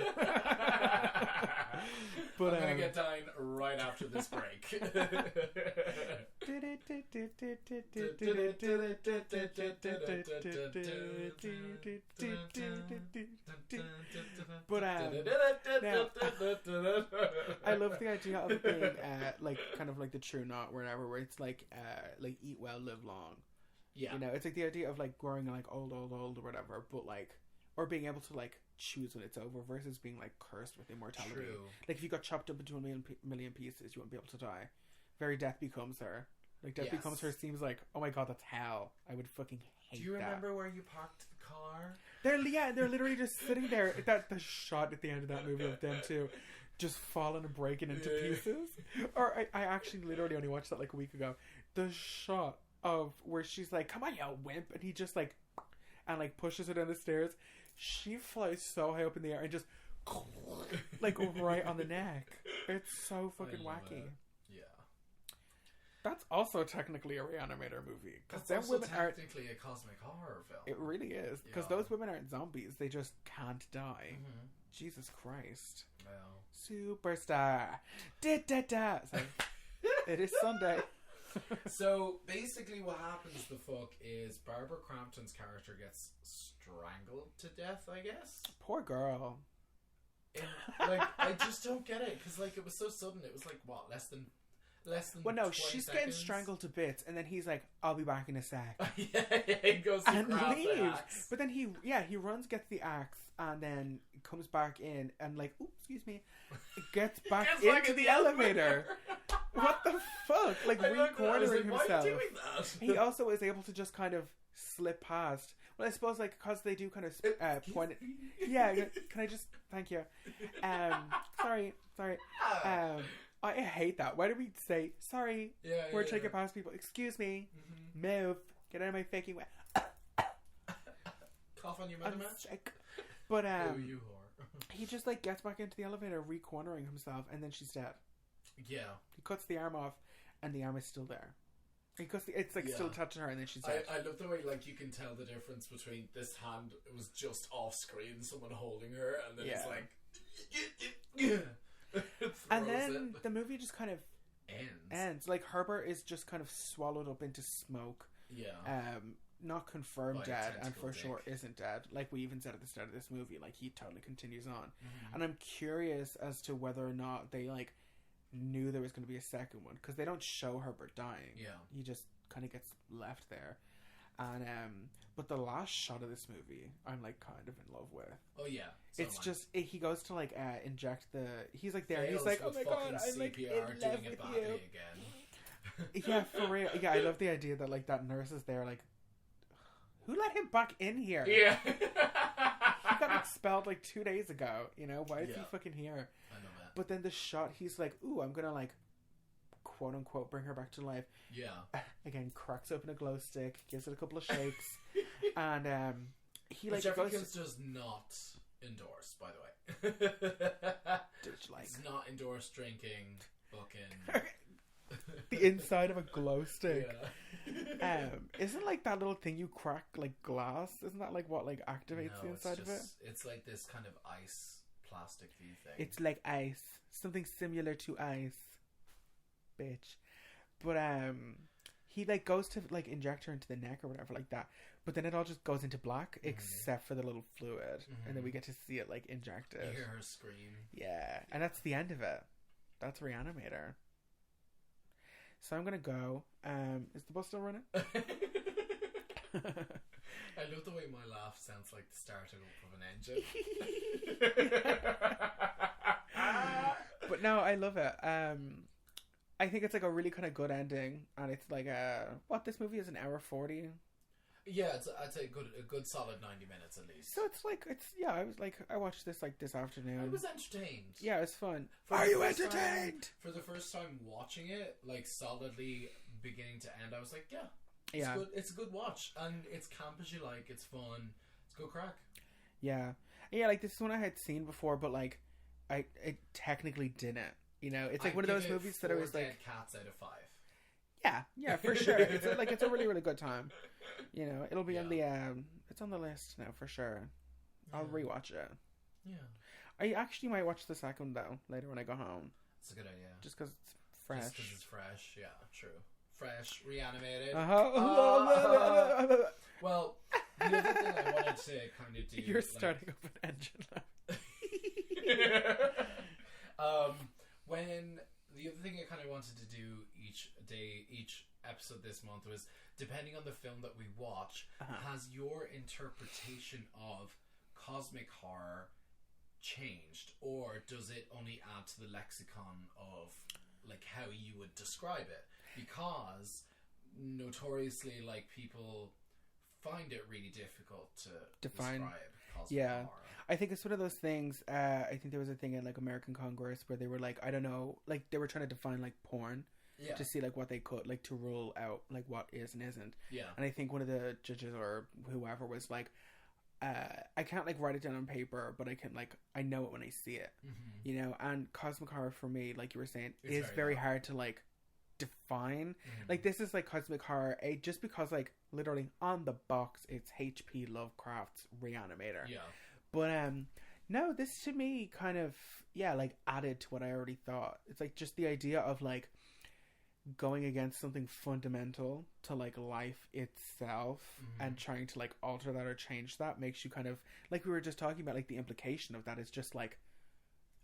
But I'm gonna get dying right after this break. But now, I love the idea of it being like kind of like the true knot, wherever, where it's like eat well, live long. Yeah. You know, it's like the idea of like growing like old or whatever, but like, or being able to like choose when it's over versus being like cursed with immortality. True. Like if you got chopped up into a million pieces, you wouldn't be able to die. Very Death Becomes Her. Like Death Becomes Her seems like, oh my god, that's hell. I would fucking hate that. Do you remember where you parked the car? They're literally just sitting there. The shot at the end of that movie of them too, just falling and breaking into pieces. Or I actually literally only watched that like a week ago. The shot of where she's like, "Come on, you wimp," and he just like, and like pushes her down the stairs. She flies so high up in the air and just like right on the neck. It's so fucking wacky. Yeah. That's also technically a Re-animator movie. That's also technically a cosmic horror film. It really is. Because those women aren't zombies. They just can't die. Mm-hmm. Jesus Christ. Well. Superstar. Da-da-da. So, it is Sunday. So, basically what happens the fuck is Barbara Crampton's character gets strangled to death, I guess. Poor girl. Like, I just don't get it. Because, like, it was so sudden. It was like, what, less than well, no, 20 she's seconds? getting strangled to bits, and then he's like, "I'll be back in a sec." Yeah, he goes to and grab leaves. the axe. But then he runs, gets the axe, and then comes back in, and like, "Ooh, excuse me," gets back into the elevator. What the fuck? Like, re-cornering himself. Why are you doing that? He also is able to just kind of slip past. Well, I suppose, like, because they do kind of point it. Yeah, can I just... Thank you. Sorry. I hate that. Why do we say, sorry, we're taking past people. Excuse me. Mm-hmm. Move. Get out of my faking way. Cough on your mother match? Sick. But, you whore. he just, like, gets back into the elevator, re-cornering himself, and then she's dead. Yeah. He cuts the arm off, and the arm is still there. Because it's like still touching her, and then she's dead. I love the way like you can tell the difference between this hand was just off screen, someone holding her, and then it's like, and then the movie just kind of ends. Like Herbert is just kind of swallowed up into smoke. Yeah. Not confirmed By dead, and for sure isn't dead. Like we even said at the start of this movie, like he totally continues on. Mm-hmm. And I'm curious as to whether or not they like knew there was going to be a second one, because they don't show Herbert dying. Yeah, he just kind of gets left there. And but the last shot of this movie I'm like kind of in love with. Oh yeah, so it's just he goes to like inject the, he's like there, he's like, oh my god, I'm like in love with you again. Yeah, for real. Yeah, I love the idea that like that nurse is there like, who let him back in here? Yeah. He got expelled like 2 days ago, you know? Why is he fucking here? I know that. But then the shot, he's like, ooh, I'm gonna like, quote unquote, bring her back to life. Yeah. Again, cracks open a glow stick, gives it a couple of shakes, and he like Which goes... does not endorse, by the way. It's not endorse drinking fucking... the inside of a glow stick. Yeah. Isn't like that little thing you crack like glass? Isn't that like what like activates the inside of it? It's like this kind of ice plastic-y thing. It's like ice, something similar to ice, bitch. But he like goes to like inject her into the neck or whatever like that. But then it all just goes into black except for the little fluid, and then we get to see it like injected. You hear her scream. Yeah, and that's the end of it. That's Re-animator. So I'm gonna go. Is the bus still running? I love the way my laugh sounds like the starting up of an engine. But no, I love it. I think it's like a really kind of good ending, and it's like this movie is an hour 40. Yeah, I'd say a good solid 90 minutes at least. So I watched this like this afternoon. I was entertained. Yeah, it was fun. Are you entertained? For the first time watching it, like solidly beginning to end, I was like, it's good. It's a good watch, and it's camp as you like. It's fun. It's good crack. Yeah, like this is one I had seen before, but like it technically didn't. You know, it's like one of those movies that I was like, cats out of 5. Yeah, for sure. It's a really, really good time. You know, it'll be on the it's on the list now for sure. I'll rewatch it. Yeah. I actually might watch the second though later when I go home. That's a good idea. Just because it's fresh. Just because it's fresh. Yeah, true. Fresh, Re-animated. Well, the other thing I wanted to kind of do. You're starting up an engine now. When the other thing I kind of wanted to do each episode this month was, depending on the film that we watch, has your interpretation of cosmic horror changed, or does it only add to the lexicon of like how you would describe it? Because notoriously, like, people find it really difficult to describe cosmic horror. I think it's one of those things. I think there was a thing in like American Congress where they were like, I don't know, like they were trying to define like porn, to see like what they could like to rule out like what is and isn't. Yeah. And I think one of the judges or whoever was like, I can't like write it down on paper, but I know it when I see it, you know. And cosmic horror for me, like you were saying, is very hard to like define. Like this is like cosmic horror, just because like literally on the box it's H.P. Lovecraft's Re-animator. Yeah. But no, this to me kind of like added to what I already thought. It's like just the idea of like going against something fundamental to like life itself and trying to like alter that or change that makes you kind of like we were just talking about, like the implication of that is just like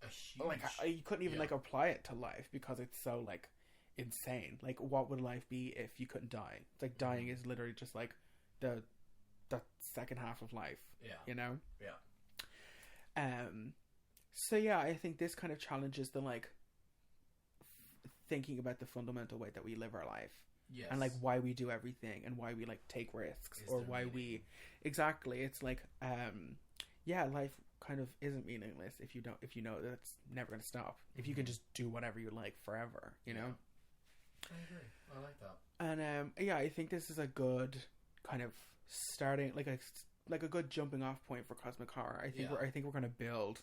a huge, like you couldn't even like apply it to life because it's so like insane. Like what would life be if you couldn't die? It's like dying is literally just like the second half of life. Yeah. You know? Yeah. So yeah, I think this kind of challenges the like thinking about the fundamental way that we live our life. Yes. And like why we do everything and why we like take risks or why we exactly. It's like life kind of isn't meaningless if you know that it's never going to stop. If you can just do whatever you like forever, you know. I agree. I like that. And I think this is a good kind of starting like a good jumping off point for cosmic horror. I think we're going to build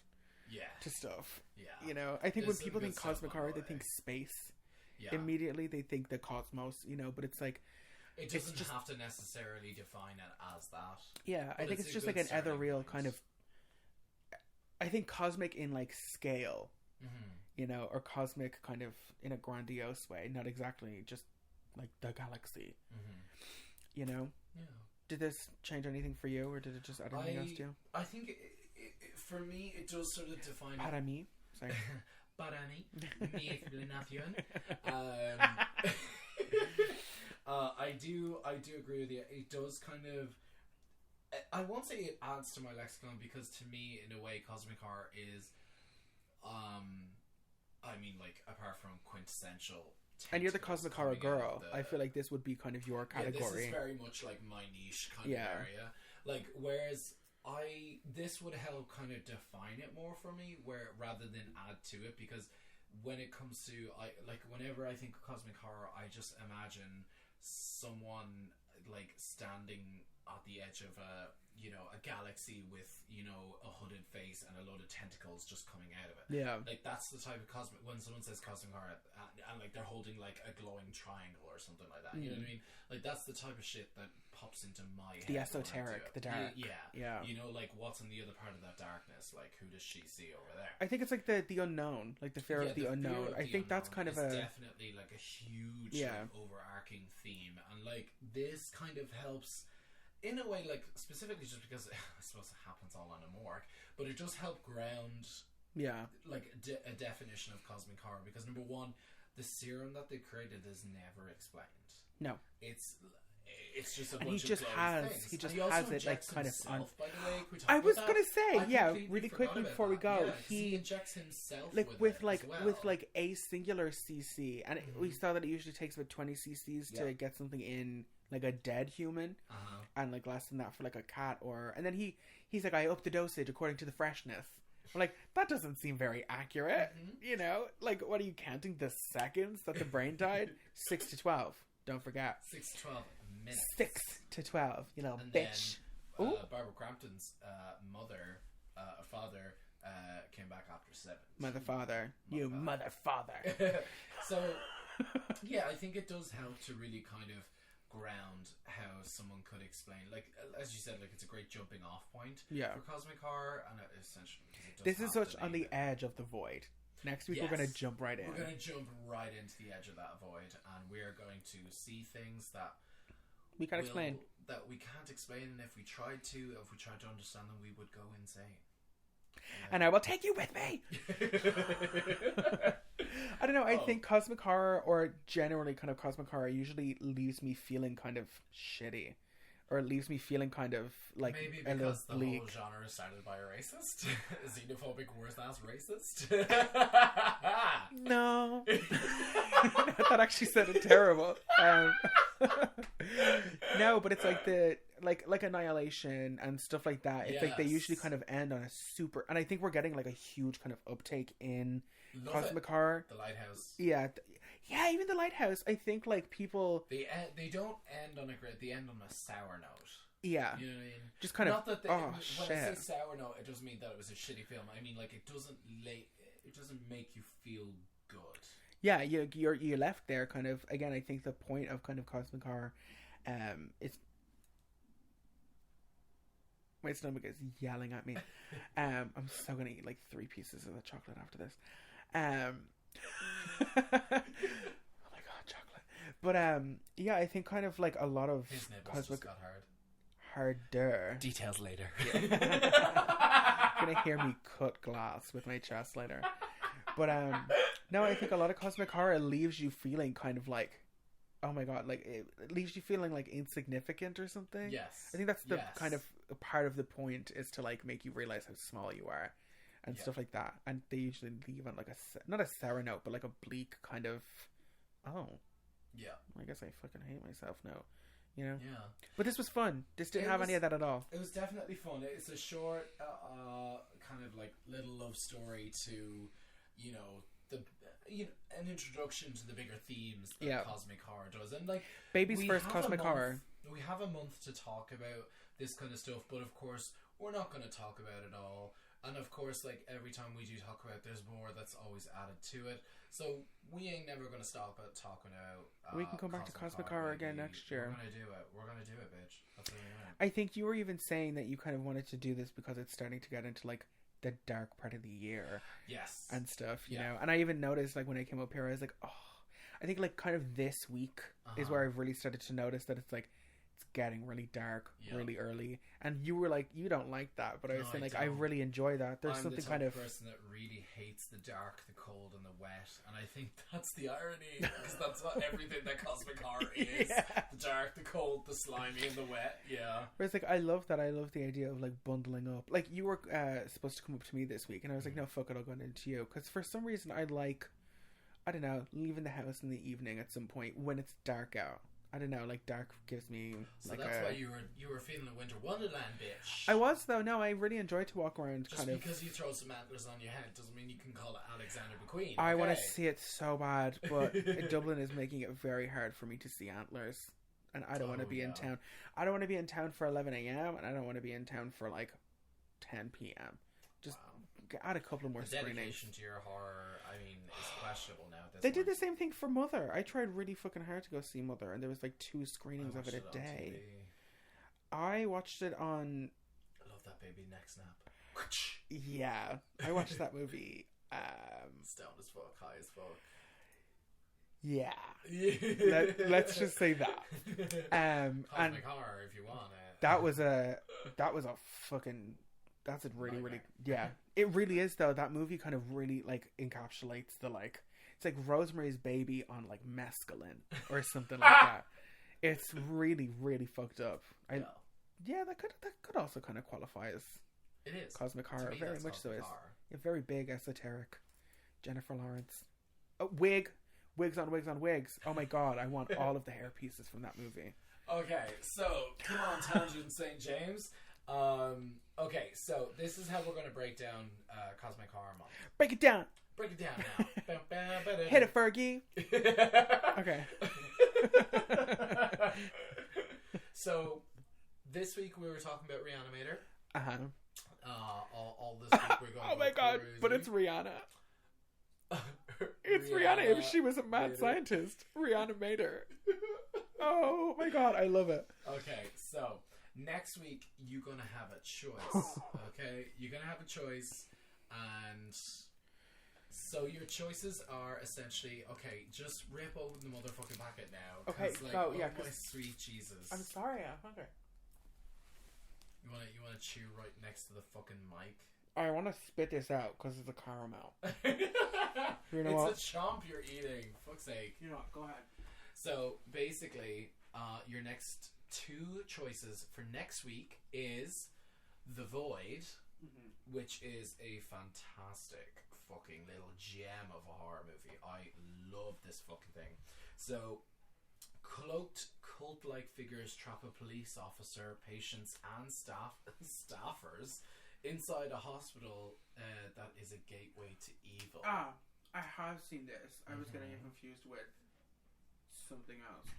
to stuff. Yeah. You know, I think when people think cosmic horror, they think space. Yeah. Immediately they think the cosmos, you know, but it's like it doesn't have to necessarily define it as that. Yeah, I think it's just like an ethereal kind of. I think cosmic in like scale, you know, or cosmic kind of in a grandiose way, not exactly just like the galaxy. You know. Yeah. Did this change anything for you, or did it just add anything else to you? I think for me, it does sort of define. Para mí, sorry. Para mí, mi explicación. I do agree with you. It does kind of. I won't say it adds to my lexicon because to me, in a way, cosmic horror is, I mean, like apart from quintessential. And you're the cosmic horror girl. I feel like this would be kind of your category. Yeah, this is very much like my niche kind of area. Like, whereas this would help kind of define it more for me, where rather than add to it, because when it comes to whenever I think of cosmic horror, I just imagine someone like standing at the edge of a galaxy with a hooded face and a load of tentacles just coming out of it. Yeah, like that's the type of cosmic. When someone says cosmic horror and like they're holding like a glowing triangle or something like that, you know what I mean? Like that's the type of shit that pops into my head. The esoteric, the dark. Yeah. You know, like what's in the other part of that darkness? Like who does she see over there? I think it's like the unknown, like the fear of the unknown. I think that's kind of definitely like a huge like, overarching theme, and like this kind of helps. In a way, like, specifically just because I suppose it happens all on a morgue, but it does help ground, like, a definition of cosmic horror, because number one, the serum that they created is never explained. No. It's just a bunch and he just of has things. he just he has it like kind of on. By the way, I was gonna say really quickly before we go, he injects himself like with like a singular cc, and we saw that it usually takes about 20 cc's to get something in like a dead human, and like less than that for like a cat and then he's like, I up the dosage according to the freshness. I'm like, that doesn't seem very accurate, you know? Like, what are you counting the seconds that the brain died? 6 to 12. Don't forget. 6 to 12 minutes. 6 to 12, you know, and bitch. Then, Barbara Crampton's father came back after 7. Mother father. So, yeah, I think it does help to really kind of ground how someone could explain, like as you said, like it's a great jumping off point for cosmic horror, and essentially this is such on the edge of the void. Next week we're going to jump right in. We're going to jump right into the edge of that void, and we're going to see things that we can't explain. That we can't explain, and if we tried to understand them, we would go insane. And I will take you with me. I don't know. I think cosmic horror, or generally kind of cosmic horror, usually leaves me feeling kind of shitty, or it leaves me feeling kind of like maybe a little because the bleak. whole genre is started by a racist, a xenophobic, worse-ass racist. No, that actually sounded terrible. No, but it's like like Annihilation and stuff like that. It's like they usually kind of end on a super, and I think we're getting like a huge kind of uptake in cosmic horror. The Lighthouse. Yeah, Yeah, even the lighthouse. I think like people they don't end on a great. They end on a sour note. Yeah, you know what I mean. Just kind not of. That they, oh when shit! I say sour note, it doesn't mean that it was a shitty film. I mean like it doesn't make you feel good. Yeah, you're left there kind of again. I think the point of kind of cosmic horror, is my stomach is yelling at me. I'm so gonna eat like 3 pieces of the chocolate after this. Oh my god, chocolate! But yeah, I think kind of like a lot of his nipples cosmic just got harder. Details later. Yeah. You're gonna hear me cut glass with my chest later. But no, I think a lot of cosmic horror leaves you feeling kind of like, oh my god, like it leaves you feeling like insignificant or something. Yes. I think that's the kind of part of the point, is to like make you realize how small you are and stuff like that. And they usually leave on like not a sour note, but like a bleak kind of, oh. Yeah. I guess I fucking hate myself now. You know? Yeah. But this was fun. This didn't have any of that at all. It was definitely fun. It's a short, kind of like little love story to, an introduction to the bigger themes that cosmic horror does. And like baby's first cosmic horror. We have a month to talk about this kind of stuff, but of course we're not going to talk about it all. And of course, like every time we do talk about it, there's more that's always added to it. So we ain't never going to stop at talking about. We can come back to cosmic horror again next year. We're gonna do it, bitch. That's what we want. I think you were even saying that you kind of wanted to do this because it's starting to get into like the dark part of the year. Yes. And stuff, you know. And I even noticed like when I came up here, I was like, oh, I think like kind of this week is where I've really started to notice that it's like it's getting really dark really early. And you were like, you don't like that, but I was saying like I really enjoy that. There's something kind of person that really hates the dark, the cold, and the wet, and I think that's the irony, because that's what everything that cosmic horror is: the dark, the cold, the slimy, and the wet. Yeah. Whereas like I love that. I love the idea of like bundling up. Like you were supposed to come up to me this week, and I was like, no, fuck it, I'll go into you, because for some reason I don't know, leaving the house in the evening at some point when it's dark out. I don't know, like dark gives me like that's why you were feeling a winter wonderland, bitch. I was though. No, I really enjoy to walk around. Just kind because you throw some antlers on your head doesn't mean you can call it Alexander McQueen. I want to see it so bad, but Dublin is making it very hard for me to see antlers, and I don't want to be in town. I don't want to be in town for 11 a.m. and I don't want to be in town for like 10 p.m. Just add a couple more screenings. Dedication to your horror, I mean, is questionable now. They did the same thing for Mother. I tried really fucking hard to go see Mother, and there was like 2 screenings of it a day. I watched it on. I love that baby neck snap. Yeah, I watched that movie. Stoned as fuck, high as fuck. Yeah. Let's just say that. Cosmic horror, if you want it. That was a fucking. That's a really, really, yeah. It really is though. That movie kind of really like encapsulates the like. It's like Rosemary's Baby on like mescaline or something like that. It's really, really fucked up. Yeah, that could also kind of qualify as. It is cosmic horror, me, very much so. Is horror. Very big, esoteric. Jennifer Lawrence, wigs on wigs. Oh my god, I want all of the hair pieces from that movie. Okay, so come on, Tangent St. James. Okay, so this is how we're going to break down Cosmic Horror Month. Break it down now. Hit it, Fergie. Okay. So this week we were talking about Re-animator. All this week we're going. Oh my god! But it's Rihanna. It's Rihanna. If she was a mad scientist, Re-animator. Oh my god! I love it. Okay, so. Next week, you're going to have a choice, okay? You're going to have a choice, and so your choices are essentially, okay, just rip open the motherfucking packet now. Okay, like, go, yeah. My sweet Jesus. I'm sorry, I'm hungry. You want to chew right next to the fucking mic? I want to spit this out, because it's a caramel. You know it's what? a chomp you're eating, fuck's sake. You know what, go ahead. So, basically, your next 2 choices for next week is The Void, which is a fantastic fucking little gem of a horror movie. I love this fucking thing. So, cloaked cult-like figures trap a police officer, patients, and staffers inside a hospital that is a gateway to evil. I have seen this. I was getting it confused with something else.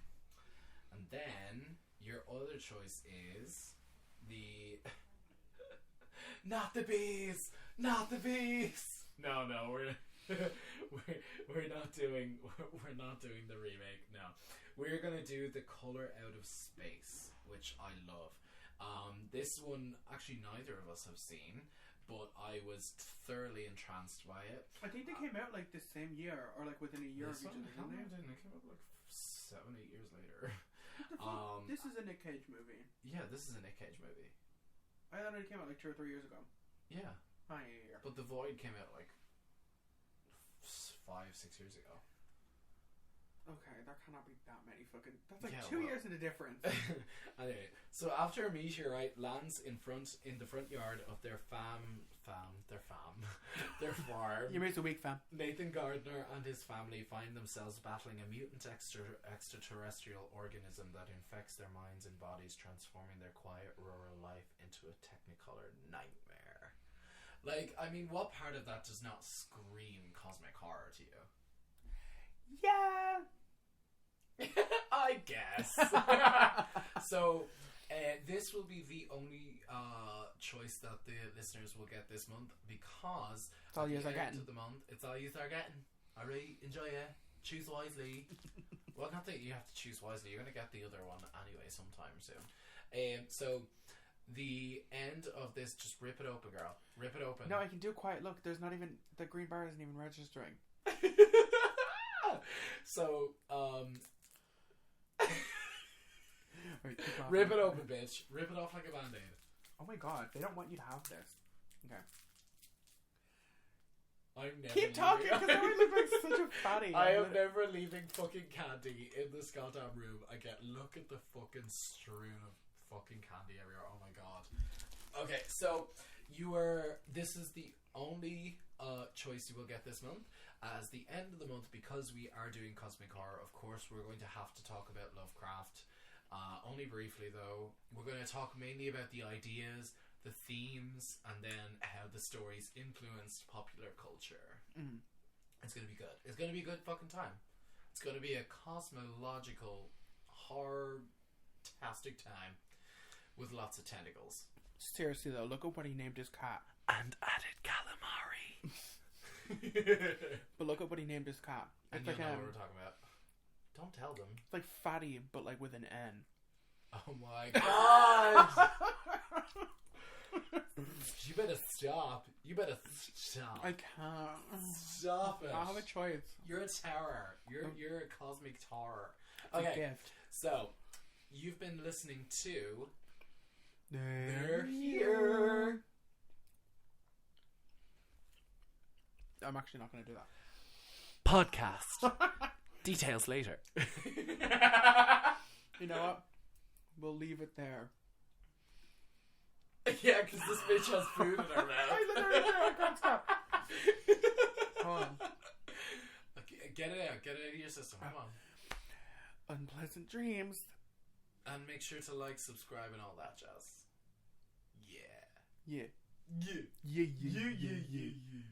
And then your other choice is the not the bees, not the bees. No, we're we're not doing the remake. No, we're gonna do The Color Out of Space, which I love. This one actually neither of us have seen, but I was thoroughly entranced by it. I think they came out like the same year, or like within a year of each other, didn't they? It came out like 7-8 years later. This is a Nick Cage movie. Yeah, this is a Nick Cage movie. I thought it came out like 2 or 3 years ago. Yeah. But The Void came out like 5-6 years ago. Okay, there cannot be that many fucking... That's like 2 years in the difference. Anyway, so after a meteorite lands in the front yard of their farm, You made a weak fam. Nathan Gardner and his family find themselves battling a mutant extraterrestrial organism that infects their minds and bodies, transforming their quiet rural life into a technicolor nightmare. Like, I mean, what part of that does not scream cosmic horror to you? Yeah! I guess. So, this will be the only choice that the listeners will get this month, because it's all you are getting. The month, it's all you are getting. Alright, enjoy it. Choose wisely. Well, not that you have to choose wisely. You're going to get the other one anyway sometime soon. So, the end of this, just rip it open, girl. Rip it open. No, I can do quiet. Look, there's not even... The green bar isn't even registering. So, Right, rip it open, bitch. Rip it off like a band-aid. Oh my god, they don't want you to have this. Okay. I'm never Keep talking, because I would look like such a fatty. I am never leaving fucking candy in this goddamn room again. Look at the fucking strewn of fucking candy everywhere. Oh my god. Okay, so this is the only choice you will get this month. As the end of the month, because we are doing cosmic horror, of course, we're going to have to talk about Lovecraft. Only briefly, though. We're going to talk mainly about the ideas, the themes, and then how the stories influenced popular culture. Mm. It's going to be good. It's going to be a good fucking time. It's going to be a cosmological, horror-tastic time with lots of tentacles. Seriously, though, look at what he named his cat. And added calamari. But look at what he named his cat. And It's you like know what we're talking about. Don't tell them. It's like fatty, but like with an N. Oh my god! You better stop. You better stop. I can't. Stop it. I have a choice. You're a terror. You're a cosmic terror. It's Okay. a gift. So, you've been listening to They're Here. I'm actually not going to do that. Podcast. Details later. You know what? We'll leave it there. Yeah, because this bitch has food in her mouth. I literally do. I can't stop. Come on. Okay, get it out. Get it out of your system. Come on. Unpleasant dreams. And make sure to like, subscribe, and all that jazz. Yeah. Yeah. Yeah. Yeah, yeah, Yeah, yeah, yeah, yeah.